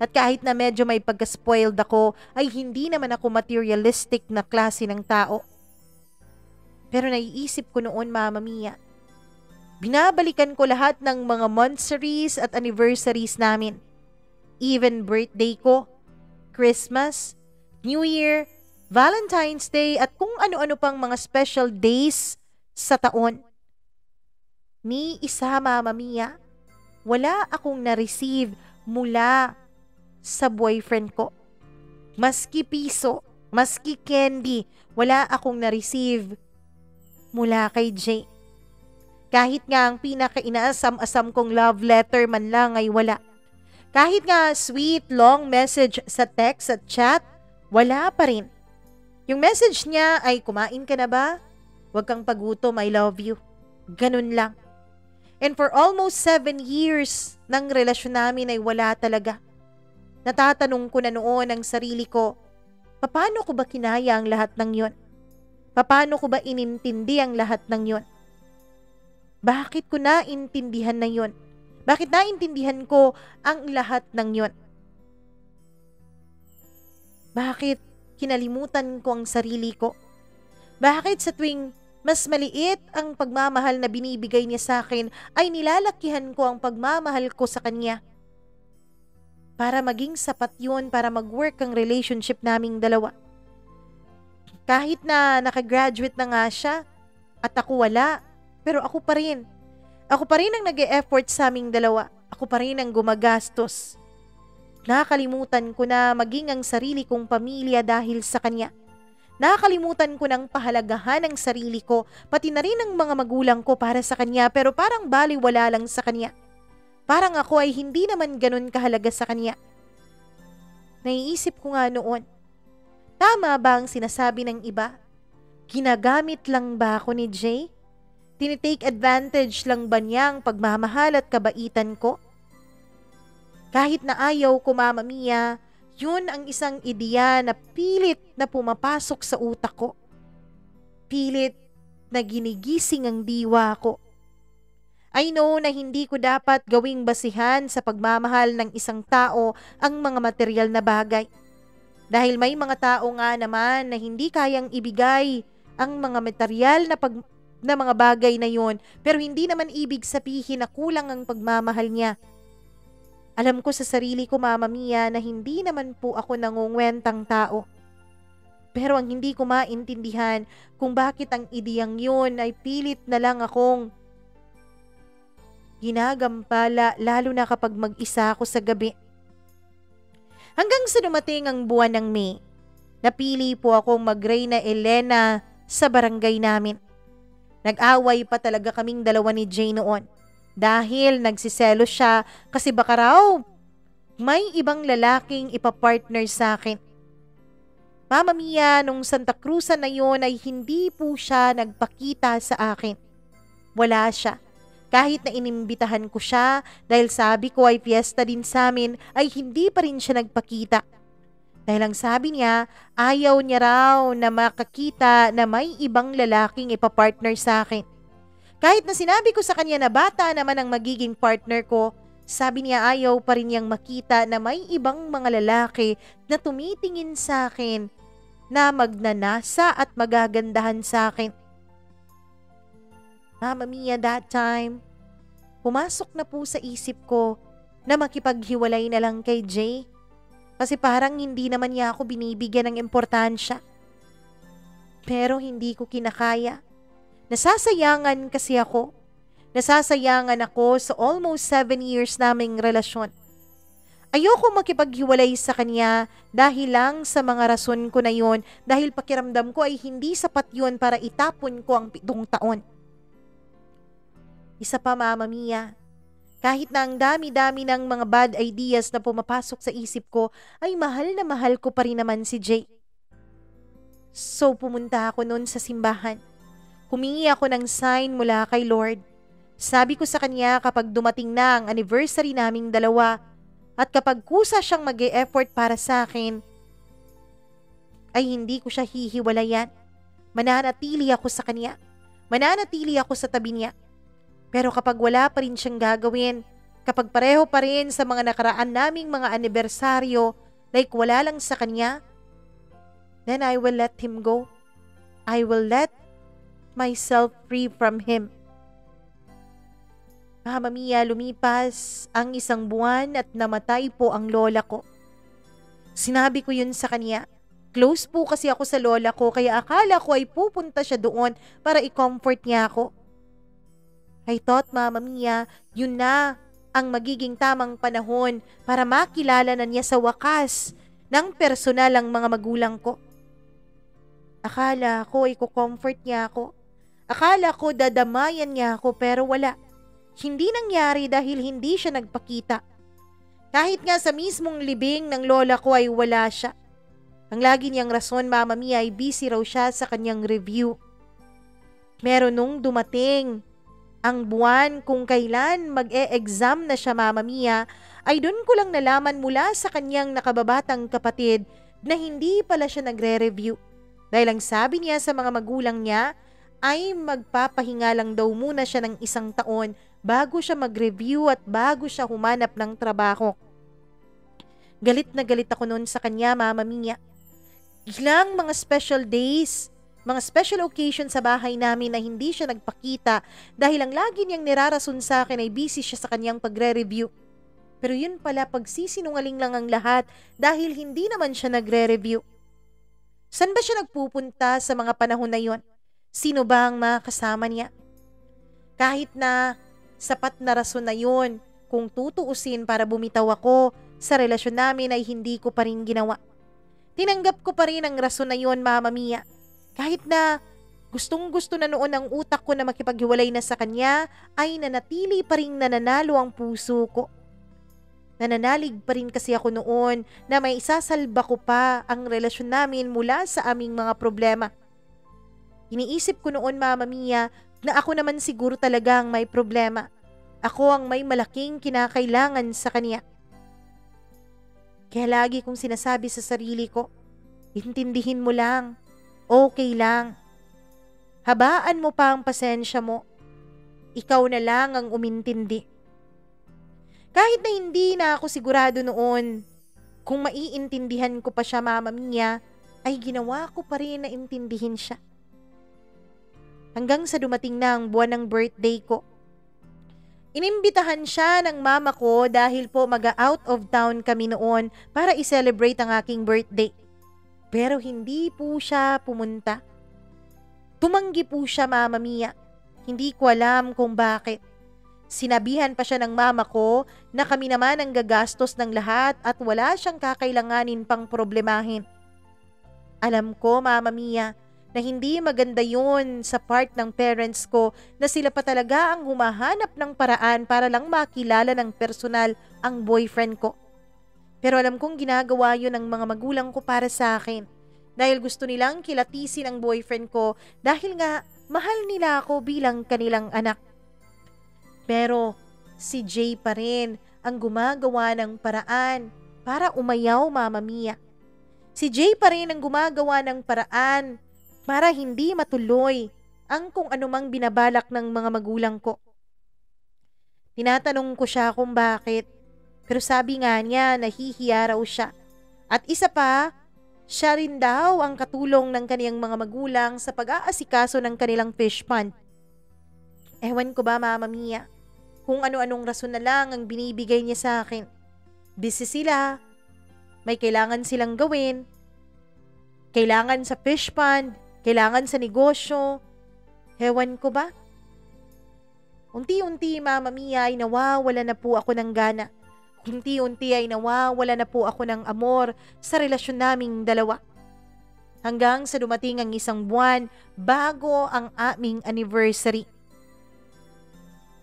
At kahit na medyo may pagka-spoiled ako, ay hindi naman ako materialistic na klase ng tao. Pero naiisip ko noon, Mama Mia, binabalikan ko lahat ng mga monthsaries at anniversaries namin. Even birthday ko, Christmas, New Year, Valentine's Day at kung ano-ano pang mga special days sa taon. Ni isa, Mama Mia, wala akong na-receive mula sa boyfriend ko. Maski piso, maski candy, wala akong na-receive mula kay Jay. Kahit nga ang pinaka-inaasam-asam kong love letter man lang ay wala. Kahit nga sweet long message sa text at chat, wala pa rin. Yung message niya ay kumain ka na ba? Huwag kang pagutom, I love you. Ganun lang. And for almost 7 years ng relasyon namin ay wala talaga. Natatanong ko na noon ang sarili ko, paano ko ba kinaya ang lahat ng yon? Paano ko ba inintindi ang lahat ng yon? Bakit ko naintindihan na yon? Bakit naintindihan ko ang lahat ng yon? Bakit kinalimutan ko ang sarili ko? Bakit sa tuwing mas maliit ang pagmamahal na binibigay niya sa akin ay nilalakihan ko ang pagmamahal ko sa kanya? Para maging sapat yun para mag-work ang relationship naming dalawa. Kahit na nakagraduate na nga siya at ako wala, pero ako pa rin. Ako pa rin ang nag-e-effort sa aming dalawa. Ako pa rin ang gumagastos. Nakakalimutan ko na maging ang sarili kong pamilya dahil sa kanya. Nakakalimutan ko ng pahalagahan ang sarili ko, pati na rin ang mga magulang ko para sa kanya, pero parang baliwala lang sa kanya. Parang ako ay hindi naman ganun kahalaga sa kanya. Naiisip ko nga noon, tama ba ang sinasabi ng iba? Ginagamit lang ba ako ni Jay? Tinitake advantage lang ba niya ang pagmamahal at kabaitan ko? Kahit na ayaw ko, Mama Mia, yun ang isang ideya na pilit na pumapasok sa utak ko. Pilit na ginigising ang diwa ko. I know na hindi ko dapat gawing basihan sa pagmamahal ng isang tao ang mga material na bagay. Dahil may mga tao nga naman na hindi kayang ibigay ang mga material na mga bagay na yun, pero hindi naman ibig sabihin na kulang ang pagmamahal niya. Alam ko sa sarili ko, Mama Mia, na hindi naman po ako nangungwentang tao. Pero ang hindi ko maintindihan kung bakit ang ideyang yun ay pilit na lang akong ginagampala, lalo na kapag mag-isa ako sa gabi. Hanggang sa dumating ang buwan ng May, napili po akong mag-Reyna Elena sa barangay namin. Nag-away pa talaga kaming dalawa ni Jay noon dahil nagsiselos siya kasi baka raw may ibang lalaking ipapartner sa akin. Mama Mia, nung Santa Cruzan na yon ay hindi po siya nagpakita sa akin. Wala siya. Kahit na inimbitahan ko siya dahil sabi ko ay fiesta din sa amin, ay hindi pa rin siya nagpakita. Dahil ang sabi niya, ayaw niya raw na makakita na may ibang lalaking ipapartner sa akin. Kahit na sinabi ko sa kanya na bata naman ang magiging partner ko, sabi niya ayaw pa rin niyang makita na may ibang mga lalaki na tumitingin sa akin na magnanasa at magagandahan sa akin. Mama Mia, that time, pumasok na po sa isip ko na makipaghiwalay na lang kay Jay. Kasi parang hindi naman niya ako binibigyan ng importansya. Pero hindi ko kinakaya. Nasasayangan kasi ako. Nasasayangan ako sa almost 7 years naming relasyon. Ayoko makipaghiwalay sa kanya dahil lang sa mga rason ko na yon, dahil pakiramdam ko ay hindi sapat yun para itapon ko ang 7 taon. Isa pa, Mama Mia, kahit na ang dami-dami ng mga bad ideas na pumapasok sa isip ko, ay mahal na mahal ko pa rin naman si Jay. So pumunta ako noon sa simbahan. Humingi ako ng sign mula kay Lord. Sabi ko sa kanya kapag dumating na ang anniversary naming dalawa at kapag kusa siyang mag-e-effort para sa akin, ay hindi ko siya hihiwalayan. Mananatili ako sa kanya. Mananatili ako sa tabi niya. Pero kapag wala pa rin siyang gagawin, kapag pareho pa rin sa mga nakaraan naming mga anibersaryo, like wala lang sa kanya, then I will let him go. I will let myself free from him. Mama Mia, lumipas ang 1 buwan at namatay po ang lola ko. Sinabi ko yun sa kanya. Close po kasi ako sa lola ko kaya akala ko ay pupunta siya doon para i-comfort niya ako. I thought, Mama Mia, yun na ang magiging tamang panahon para makilala na niya sa wakas ng personal ang mga magulang ko. Akala ko ay kukomfort niya ako. Akala ko dadamayan niya ako pero wala. Hindi nangyari dahil hindi siya nagpakita. Kahit nga sa mismong libing ng lola ko ay wala siya. Ang lagi niyang rason, Mama Mia, ay busy raw siya sa kanyang review. Meron nung dumating ang buwan kung kailan mag-e-exam na siya, Mama Mia, ay doon ko lang nalaman mula sa kanyang nakababatang kapatid na hindi pala siya nagre-review. Dahil ang sabi niya sa mga magulang niya ay magpapahinga lang daw muna siya ng 1 taon bago siya mag-review at bago siya humanap ng trabaho. Galit na galit ako noon sa kanya, Mama Mia. Ilang mga special days, mga special occasion sa bahay namin na hindi siya nagpakita dahil ang lagi niyang nirarason sa akin ay busy siya sa kanyang pagre-review. Pero yun pala, pagsisinungaling lang ang lahat dahil hindi naman siya nagre-review. San ba siya nagpupunta sa mga panahon na yon? Sino ba ang mga kasama niya? Kahit na sapat na rason na yun, kung tutuusin para bumitaw ako sa relasyon namin ay hindi ko pa rin ginawa. Tinanggap ko pa rin ang rason na yun, Mama Mia. Kahit na gustong-gusto na noon ang utak ko na makipaghiwalay na sa kanya, ay nanatili pa rin nananalo ang puso ko. Nananalig pa rin kasi ako noon na may isasalba ko pa ang relasyon namin mula sa aming mga problema. Iniisip ko noon, Mama Mia, na ako naman siguro talaga ang may problema. Ako ang may malaking kinakailangan sa kanya. Kaya lagi kong sinasabi sa sarili ko, intindihin mo lang, okay lang. Habaan mo pa ang pasensya mo. Ikaw na lang ang umintindi. Kahit na hindi na ako sigurado noon kung maiintindihan ko pa siya, Mama Mia, ay ginawa ko pa rin na intindihin siya. Hanggang sa dumating na ang buwan ng birthday ko. Inimbitahan siya ng mama ko dahil po mag-out of town kami noon para i-celebrate ang aking birthday. Pero hindi po siya pumunta. Tumanggi po siya, Mama Mia. Hindi ko alam kung bakit. Sinabihan pa siya ng mama ko na kami naman ang gagastos ng lahat at wala siyang kakailanganin pang problemahin. Alam ko, Mama Mia, na hindi maganda yun sa part ng parents ko na sila pa talaga ang humahanap ng paraan para lang makilala ng personal ang boyfriend ko. Pero alam kong ginagawa yun ng mga magulang ko para sa akin dahil gusto nilang kilatisin ang boyfriend ko dahil nga mahal nila ako bilang kanilang anak. Pero si Jay pa rin ang gumagawa ng paraan para umayaw, Mama Mia. Si Jay pa rin ang gumagawa ng paraan para hindi matuloy ang kung anumang binabalak ng mga magulang ko. Tinatanong ko siya kung bakit, pero sabi nga niya nahihiya raw siya. At isa pa, siya rin daw ang katulong ng kaniyang mga magulang sa pag-aasikaso ng kanilang fish pond. Ewan ko ba, Mama Mia, kung ano-anong rason na lang ang binibigay niya sa akin. Busy sila, may kailangan silang gawin, kailangan sa fish pond, kailangan sa negosyo. Ewan ko ba? Unti-unti, Mama Mia, ay nawawala na po ako ng gana. Unti-unti ay nawawala na po ako ng amor sa relasyon naming dalawa. Hanggang sa dumating ang isang buwan bago ang aming anniversary.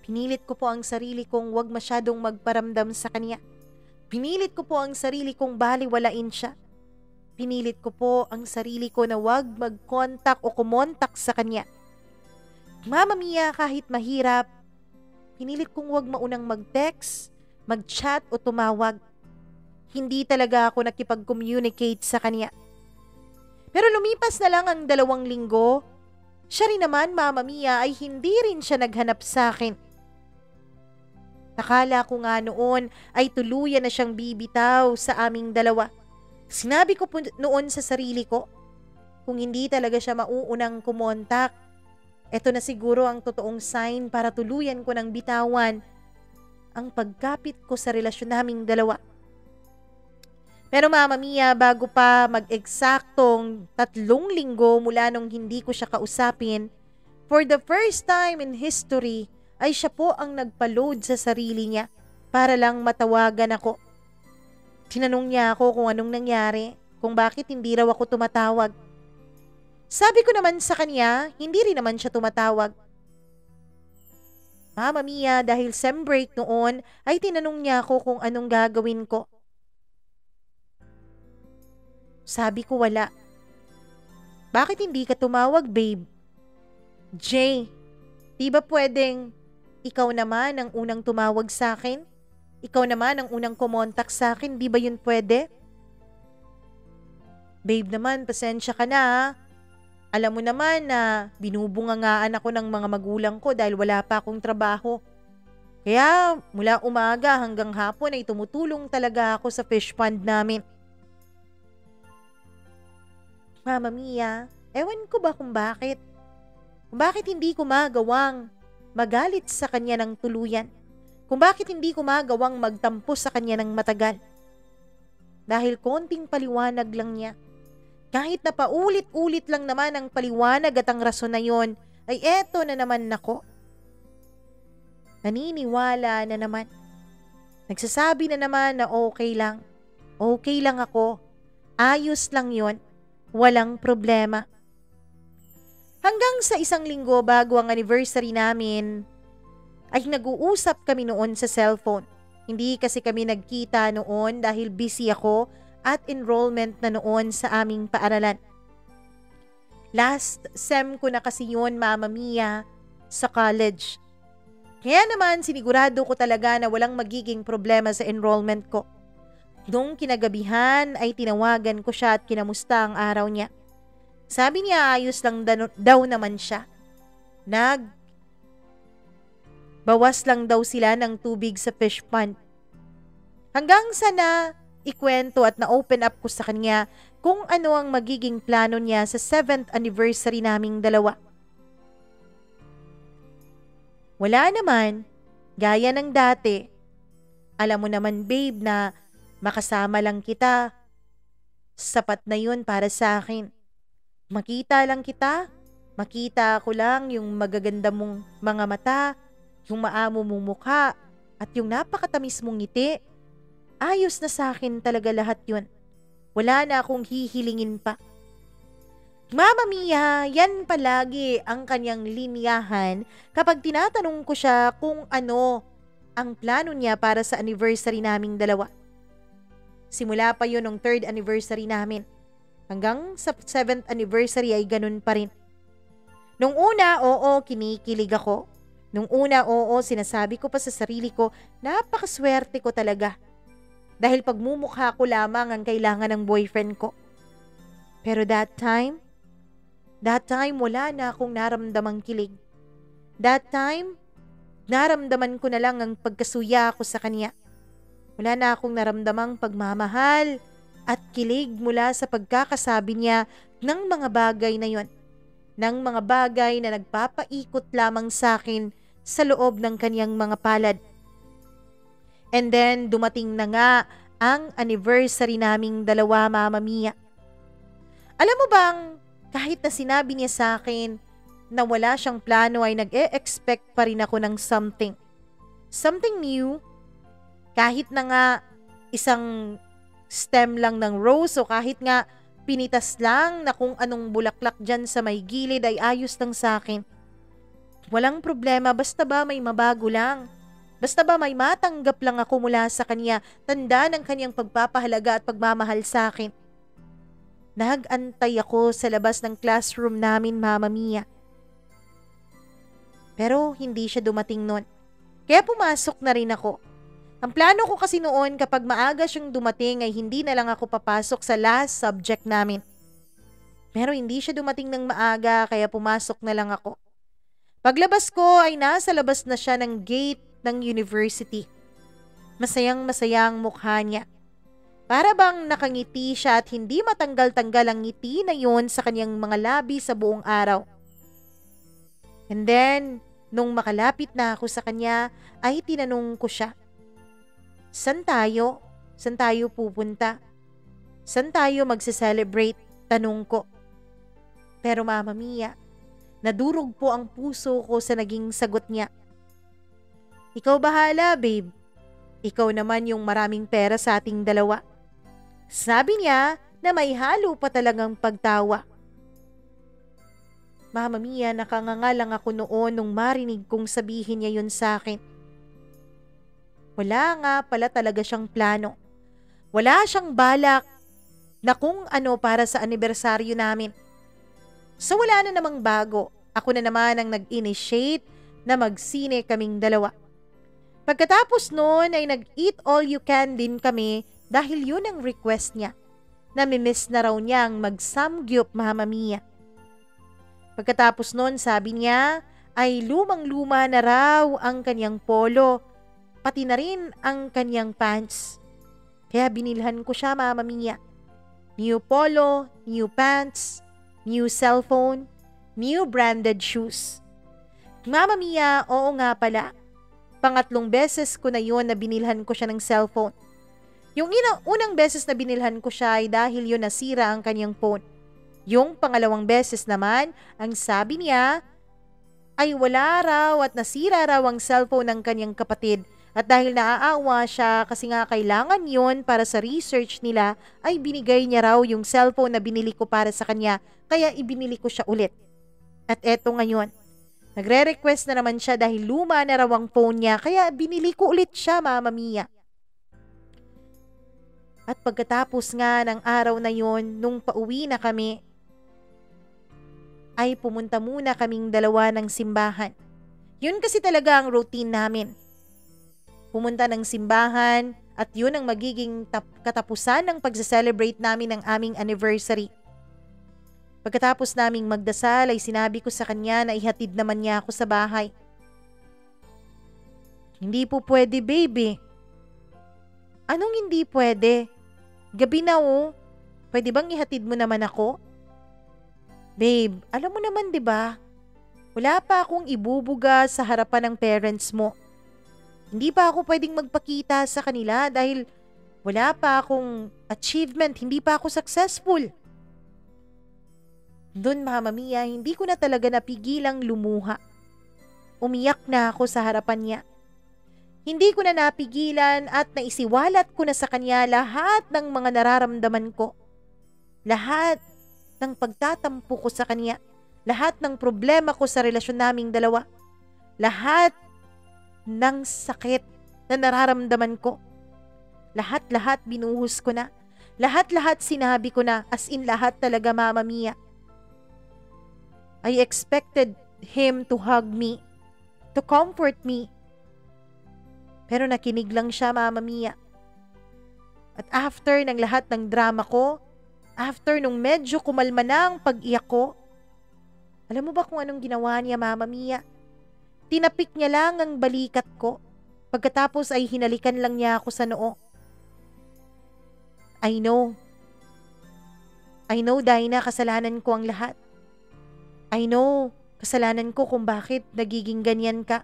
Pinilit ko po ang sarili kong wag masyadong magparamdam sa kanya. Pinilit ko po ang sarili kong baliwalain siya. Pinilit ko po ang sarili ko na wag mag-contact o kumontak sa kanya. Mama Mia, kahit mahirap, pinilit kong wag maunang mag-text, mag-chat o tumawag. Hindi talaga ako nakipag-communicate sa kanya. Pero lumipas na lang ang 2 linggo, siya rin naman, Mama Mia, ay hindi rin siya naghanap sa akin. Nakala ko nga noon ay tuluyan na siyang bibitaw sa aming dalawa. Sinabi ko po noon sa sarili ko, kung hindi talaga siya mauunang kumontak, eto na siguro ang totoong sign para tuluyan ko ng bitawan ang pagkapit ko sa relasyon naming dalawa. Pero Mama Mia, bago pa mag-eksaktong 3 linggo mula nung hindi ko siya kausapin, for the first time in history, ay siya po ang nagpa-load sa sarili niya para lang matawagan ako. Tinanong niya ako kung anong nangyari, kung bakit hindi raw ako tumatawag. Sabi ko naman sa kanya, hindi rin naman siya tumatawag. Mama Mia, dahil sem break noon, ay tinanong niya ako kung anong gagawin ko. Sabi ko wala. Bakit hindi ka tumawag, babe? Jay, di ba pwedeng ikaw naman ang unang tumawag sa akin? Ikaw naman ang unang kumontak sa akin, di ba yun pwede? Babe naman, pasensya ka na ha. Alam mo naman na binubungangaan ako ng mga magulang ko dahil wala pa akong trabaho. Kaya mula umaga hanggang hapon ay tumutulong talaga ako sa fish pond namin. Mama Mia, ewan ko ba kung bakit? Kung bakit hindi ko magawang magalit sa kanya ng tuluyan? Kung bakit hindi ko magawang magtampo sa kanya ng matagal? Dahil konting paliwanag lang niya. Kahit na paulit-ulit lang naman ang paliwanag at ang rason na yon, ay eto na naman ako. Naniniwala na naman. Nagsasabi na naman na okay lang. Okay lang ako. Ayos lang yon. Walang problema. Hanggang sa 1 linggo bago ang anniversary namin, ay nag-uusap kami noon sa cellphone. Hindi kasi kami nagkita noon dahil busy ako at enrollment na noon sa aming paaralan. Last sem ko na kasi yun, Mama Mia, sa college. Kaya naman sinigurado ko talaga na walang magiging problema sa enrollment ko. Nung kinagabihan ay tinawagan ko siya at kinamusta ang araw niya. Sabi niya ayos lang daw naman siya. Bawas lang daw sila ng tubig sa fish pond. Hanggang sa ikwento at na-open up ko sa kanya kung ano ang magiging plano niya sa 7th anniversary naming dalawa. Wala naman, gaya ng dati. Alam mo naman babe na makasama lang kita. Sapat na yun para sa akin. Makita lang kita, makita ko lang yung magaganda mong mga mata, yung maamo mong mukha, at yung napakatamis mong ngiti. Ayos na sa akin talaga lahat yun. Wala na akong hihilingin pa. Mama Mia, yan palagi ang kanyang linyahan kapag tinatanong ko siya kung ano ang plano niya para sa anniversary naming dalawa. Simula pa yun ng 3rd anniversary namin. Hanggang sa 7th anniversary ay ganun pa rin. Nung una, oo, kinikilig ako. Nung una, oo, sinasabi ko pa sa sarili ko, napakaswerte ko talaga. Dahil pagmumukha ko lamang ang kailangan ng boyfriend ko. Pero that time, That time, wala na akong naramdamang kilig. That time, naramdaman ko na lang ang pagkasuya ko sa kanya. Wala na akong naramdamang pagmamahal at kilig mula sa pagkakasabi niya ng mga bagay na yon. Ng mga bagay na nagpapaikot lamang sa akin sa loob ng kanyang mga palad. And then, dumating na nga ang anniversary naming dalawa, Mama Mia. Alam mo bang, kahit na sinabi niya sa akin na wala siyang plano ay nag-e-expect pa rin ako ng something. Something new. Kahit na nga isang stem lang ng rose o kahit nga pinitas lang na kung anong bulaklak dyan sa may gilid ay ayos lang sa akin. Walang problema, basta ba may mabago lang. Basta ba may matanggap lang ako mula sa kanya, tanda ng kanyang pagpapahalaga at pagmamahal sa akin. Nag-antay ako sa labas ng classroom namin, Mama Mia. Pero hindi siya dumating nun. Kaya pumasok na rin ako. Ang plano ko kasi noon kapag maaga siyang dumating ay hindi na lang ako papasok sa last subject namin. Pero hindi siya dumating ng maaga kaya pumasok na lang ako. Paglabas ko ay nasa labas na siya ng gate ng university. Masayang-masaya ang mukha niya. Para bang nakangiti siya at hindi matanggal-tanggal ang ngiti na yun sa kanyang mga labi sa buong araw. And then, nung makalapit na ako sa kanya, ay tinanong ko siya, "San tayo? San tayo pupunta? San tayo magse-celebrate?" Tanong ko. Pero Mama Mia, nadurog po ang puso ko sa naging sagot niya. "Ikaw bahala, babe. Ikaw naman yung maraming pera sa ating dalawa." Sabi niya na may halo pa talagang pagtawa. Mama Mia, nakanganga lang ako noon nung marinig kong sabihin niya yun sa akin. Wala nga pala talaga siyang plano. Wala siyang balak na kung ano para sa anibersaryo namin. So wala na namang bago. Ako na naman ang nag-initiate na magsine kaming dalawa. Pagkatapos noon ay nag-eat all you can din kami dahil yun ang request niya. Namimiss na raw niyang mag-samgyup, Mama Mia. Pagkatapos noon sabi niya ay lumang-luma na raw ang kanyang polo, pati na rin ang kanyang pants. Kaya binilhan ko siya, Mama Mia. New polo, new pants, new cellphone, new branded shoes. Mama Mia, oo nga pala. Pangatlong beses ko na yun na binilhan ko siya ng cellphone. Yung unang beses na binilhan ko siya ay dahil yun nasira ang kanyang phone. Yung pangalawang beses naman, ang sabi niya ay wala raw at nasira raw ang cellphone ng kanyang kapatid. At dahil naaawa siya kasi nga kailangan yun para sa research nila, ay binigay niya raw yung cellphone na binili ko para sa kanya, kaya ibinili ko siya ulit. At eto ngayon, nagre-request na naman siya dahil luma na raw ang phone niya, kaya binili ko ulit siya, Mama Mia. At pagkatapos nga ng araw na yon, nung pauwi na kami, ay pumunta muna kaming dalawa ng simbahan. Yun kasi talaga ang routine namin. Pumunta ng simbahan at yun ang magiging katapusan ng pagsa-celebrate namin ng aming anniversary. Pagkatapos naming magdasal ay sinabi ko sa kanya na ihatid naman niya ako sa bahay. "Hindi po pwede, baby." "Anong hindi pwede? Gabi na oh. Pwede bang ihatid mo naman ako?" "Babe, alam mo naman 'di ba? Wala pa akong ibubuga sa harapan ng parents mo. Hindi pa ako pwedeng magpakita sa kanila dahil wala pa akong achievement, hindi pa ako successful." Doon, Mama Mia, hindi ko na talaga napigilang lumuha. Umiyak na ako sa harapan niya. Hindi ko na napigilan at naisiwalat ko na sa kanya lahat ng mga nararamdaman ko. Lahat ng pagtatampo ko sa kanya. Lahat ng problema ko sa relasyon naming dalawa. Lahat ng sakit na nararamdaman ko. Lahat-lahat binuhos ko na. Lahat-lahat sinabi ko na, as in lahat talaga, Mama Mia. I expected him to hug me, to comfort me. Pero nakinig lang siya, Mama Mia. At after ng lahat ng drama ko, after nung medyo kumalma na ang pag-iyak ko, Alam mo ba kung anong ginawa niya, Mama Mia? Tinapik niya lang ang balikat ko. Pagkatapos ay hinalikan lang niya ako sa noo. I know. I know, Dinah, kasalanan ko ang lahat. I know, kasalanan ko kung bakit nagiging ganyan ka.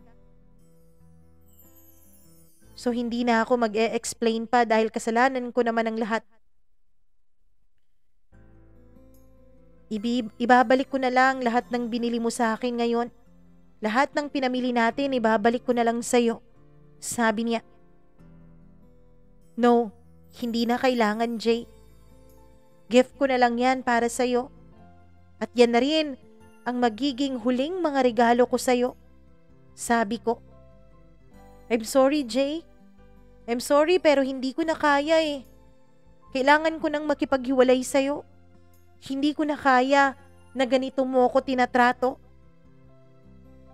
So hindi na ako mag-e-explain pa dahil kasalanan ko naman ang lahat. Ibabalik ko na lang lahat ng binili mo sa akin ngayon. Lahat ng pinamili natin, ibabalik ko na lang sa'yo. Sabi niya. No, hindi na kailangan, Jay. Gift ko na lang yan para sa'yo. At yan na rin ang magiging huling mga regalo ko sa'yo. Sabi ko. I'm sorry, Jay. I'm sorry pero hindi ko na kaya eh. Kailangan ko nang makipaghiwalay sa'yo. Hindi ko na kaya na ganito mo ako tinatrato.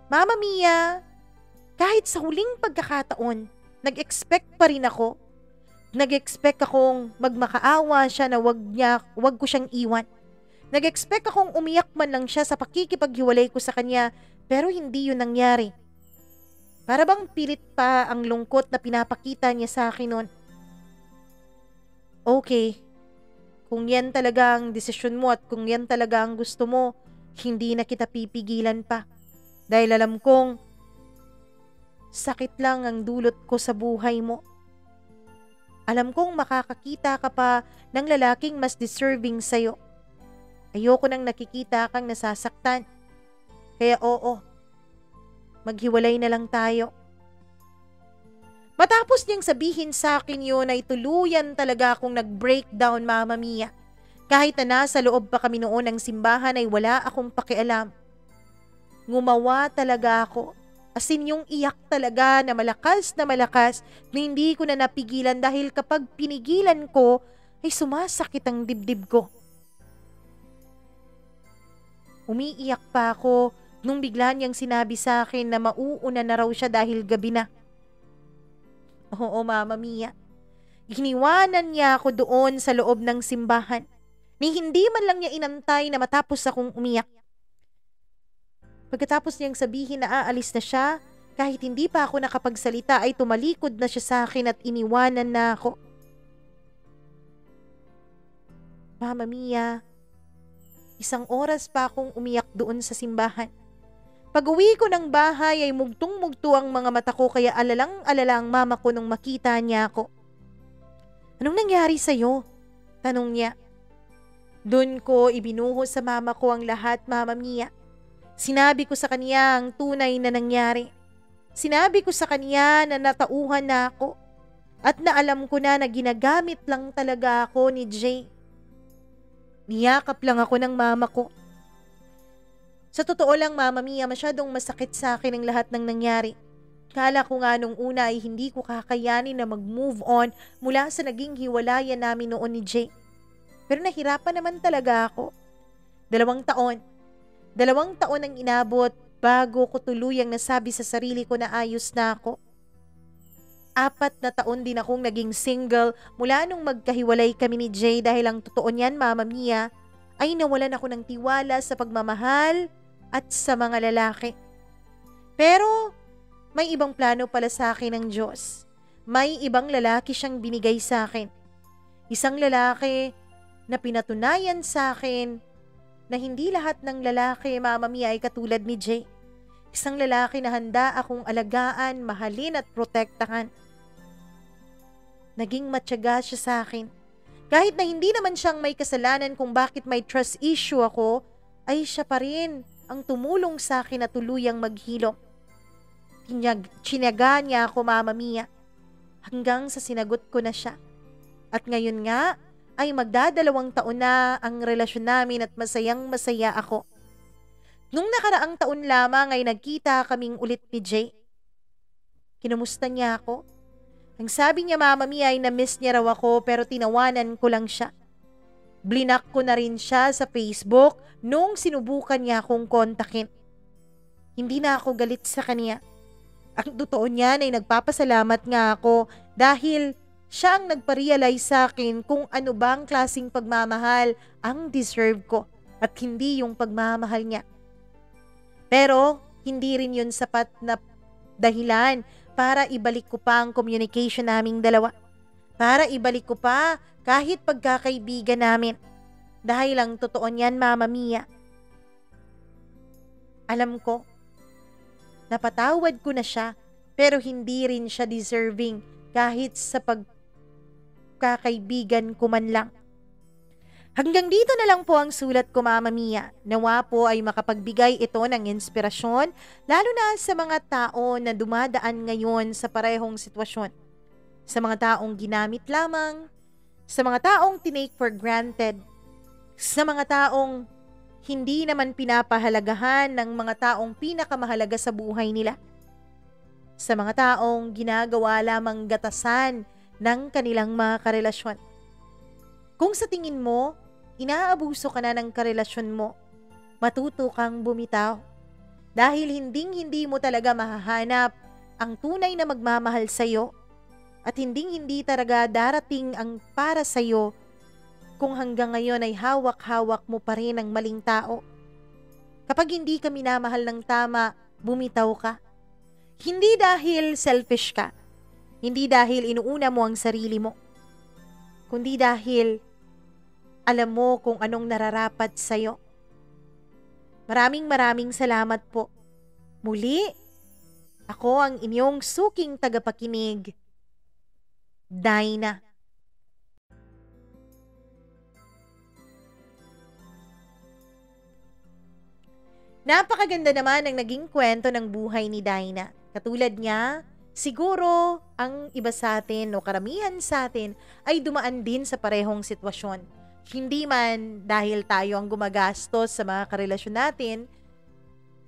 Mama Mia, kahit sa huling pagkakataon, nag-expect pa rin ako. Nag-expect akong magmakaawa siya na wag ko siyang iwan. Nag-expect akong umiyak man lang siya sa pakikipaghiwalay ko sa kanya, pero hindi yun nangyari. Para bang pilit pa ang lungkot na pinapakita niya sa akin noon. Okay, kung yan talaga ang desisyon mo at kung yan talaga ang gusto mo, hindi na kita pipigilan pa. Dahil alam kong sakit lang ang dulot ko sa buhay mo. Alam kong makakakita ka pa ng lalaking mas deserving sa'yo. Ayoko nang nakikita kang nasasaktan. Kaya oo, maghiwalay na lang tayo. Matapos niyang sabihin sa akin yun ay tuluyan talaga akong nag-breakdown, Mama Mia. Kahit na nasa loob pa kami noon ng simbahan ay wala akong pakialam. Ngumawa talaga ako. As in yung iyak talaga na malakas na hindi ko na napigilan dahil kapag pinigilan ko ay sumasakit ang dibdib ko. Umiiyak pa ako nung bigla niyang sinabi sa akin na mauuna na raw siya dahil gabi na. Oo, Mama Mia. Iniwanan niya ako doon sa loob ng simbahan. Ni hindi man lang niya inantay na matapos akong umiyak. Pagkatapos niyang sabihin na aalis na siya, kahit hindi pa ako nakapagsalita ay tumalikod na siya sa akin at iniwanan na ako. Mama Mia, 1 oras pa akong umiyak doon sa simbahan. Pag-uwi ko ng bahay ay mugtong-mugto ang mga mata ko kaya alalang-alala ang mama ko nung makita niya ako. Anong nangyari sa'yo? Tanong niya. Doon ko ibinuhos sa mama ko ang lahat, Mama Mia. Sinabi ko sa kanya ang tunay na nangyari. Sinabi ko sa kanya na natauhan na ako at na alam ko na ginagamit lang talaga ako ni Jay. Niyakap lang ako ng mama ko. Sa totoo lang, Mama Mia, masyadong masakit sa akin ang lahat ng nangyari. Kala ko nga nung una ay hindi ko kakayanin na mag-move on mula sa naging hiwalayan namin noon ni Jay. Pero nahirapan naman talaga ako. 2 taon. 2 taon ang inabot bago ko tuluyang nasabi sa sarili ko na ayos na ako. 4 na taon din akong naging single mula nung magkahiwalay kami ni Jay dahil ang totoo niyan, Mama Mia, ay nawalan ako ng tiwala sa pagmamahal at sa mga lalaki. Pero may ibang plano pala sa akin ng Diyos. May ibang lalaki siyang binigay sa akin. Isang lalaki na pinatunayan sa akin na hindi lahat ng lalaki, Mama Mia, ay katulad ni Jay. Isang lalaki na handa akong alagaan, mahalin at protektahan. Naging matyaga siya sa akin. Kahit na hindi naman siyang may kasalanan kung bakit may trust issue ako, ay siya pa rin ang tumulong sa akin na tuluyang maghilom. Tsinyaga niya ako, Mama Mia, hanggang sa sinagot ko na siya. At ngayon nga, ay magdadalawang taon na ang relasyon namin at masayang-masaya ako. Nung nakaraang taon lamang ay nagkita kaming ulit ni Jay. Kinumusta niya ako. Ang sabi niya, Mama Mia, ay na-miss niya raw ako pero tinawanan ko lang siya. Blinak ko na rin siya sa Facebook nung sinubukan niya akong kontakin. Hindi na ako galit sa kanya. Ang totoo niyan ay nagpapasalamat nga ako dahil siya ang nagpa-realize sa akin kung ano ba ang klaseng pagmamahal ang deserve ko at hindi yung pagmamahal niya. Pero hindi rin yun sapat na dahilan para ibalik ko pa ang communication naming dalawa. Para ibalik ko pa kahit pagkakaibigan namin. Dahil lang totoo niyan, Mama Mia. Alam ko, napatawad ko na siya, pero hindi rin siya deserving kahit sa pagkakaibigan ko man lang. Hanggang dito na lang po ang sulat ko, Mama Mia. Nawa po ay makapagbigay ito ng inspirasyon, lalo na sa mga tao na dumadaan ngayon sa parehong sitwasyon. Sa mga taong ginamit lamang, sa mga taong tinake for granted, sa mga taong hindi naman pinapahalagahan ng mga taong pinakamahalaga sa buhay nila. Sa mga taong ginagawa lamang gatasan ng kanilang mga karelasyon. Kung sa tingin mo, inaabuso ka na ng karelasyon mo, matuto kang bumitaw. Dahil hindi mo talaga mahahanap ang tunay na magmamahal sa'yo at hindi talaga darating ang para sa'yo kung hanggang ngayon ay hawak-hawak mo pa rin ang maling tao. Kapag hindi ka minamahal ng tama, bumitaw ka. Hindi dahil selfish ka, hindi dahil inuuna mo ang sarili mo, kundi dahil alam mo kung anong nararapat sa'yo. Maraming salamat po. Muli, ako ang inyong suking tagapakinig, Dina. Napakaganda naman ang naging kwento ng buhay ni Dina. Katulad niya, siguro ang iba sa atin o karamihan sa atin ay dumaan din sa parehong sitwasyon. Hindi man dahil tayo ang gumagastos sa mga karelasyon natin,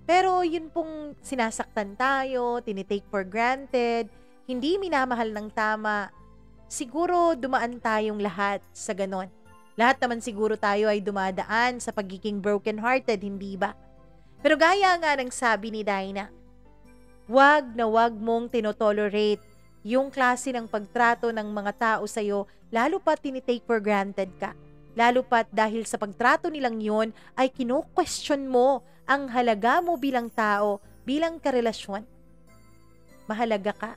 pero yun pong sinasaktan tayo, tinitake for granted, hindi minamahal ng tama, siguro dumaan tayong lahat sa ganon. Lahat naman siguro tayo ay dumadaan sa pagiging broken-hearted, hindi ba? Pero gaya nga ng sabi ni Dina, wag na wag mong tinotolerate yung klase ng pagtrato ng mga tao sa'yo, lalo pat tinitake for granted ka. Lalo pat dahil sa pagtrato nilang yun ay kino-question mo ang halaga mo bilang tao, bilang karelasyon. Mahalaga ka.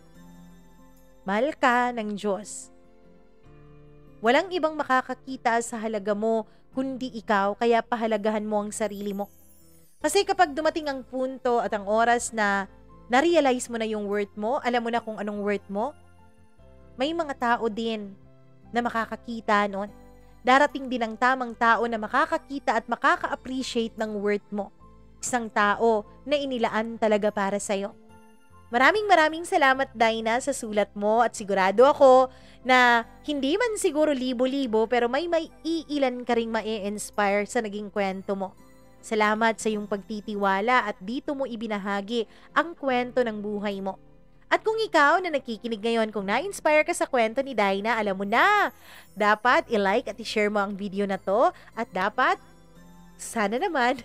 Mahal ka ng Diyos. Walang ibang makakakita sa halaga mo kundi ikaw, kaya pahalagahan mo ang sarili mo. Kasi kapag dumating ang punto at ang oras na na-realize mo na yung worth mo, alam mo na kung anong worth mo, may mga tao din na makakakita nun. Darating din ang tamang tao na makakakita at makaka-appreciate ng worth mo. Isang tao na inilaan talaga para sa'yo. Maraming salamat, Dina, sa sulat mo at sigurado ako na hindi man siguro libo-libo pero may iilan ka ring ma-inspire sa naging kwento mo. Salamat sa iyong pagtitiwala at dito mo ibinahagi ang kwento ng buhay mo. At kung ikaw na nakikinig ngayon, kung na-inspire ka sa kwento ni Dina, alam mo na, dapat i-like at i-share mo ang video na to at dapat, sana naman,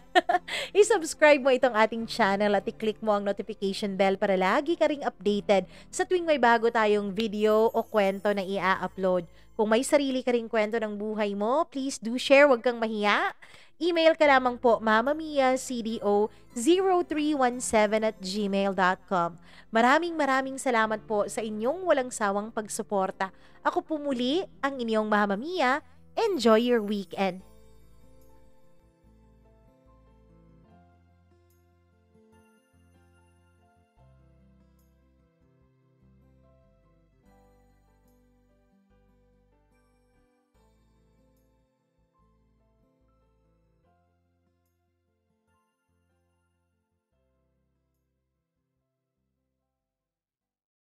i-subscribe mo itong ating channel at i-click mo ang notification bell para lagi ka ring updated sa tuwing may bago tayong video o kwento na ia-upload. Kung may sarili ka ring kwento ng buhay mo, please do share, wag kang mahiya. Email ka lamang po, mamamiacdo0317@gmail.com. Maraming salamat po sa inyong walang sawang pagsuporta. Ako po muli, ang inyong Mama Mia. Enjoy your weekend.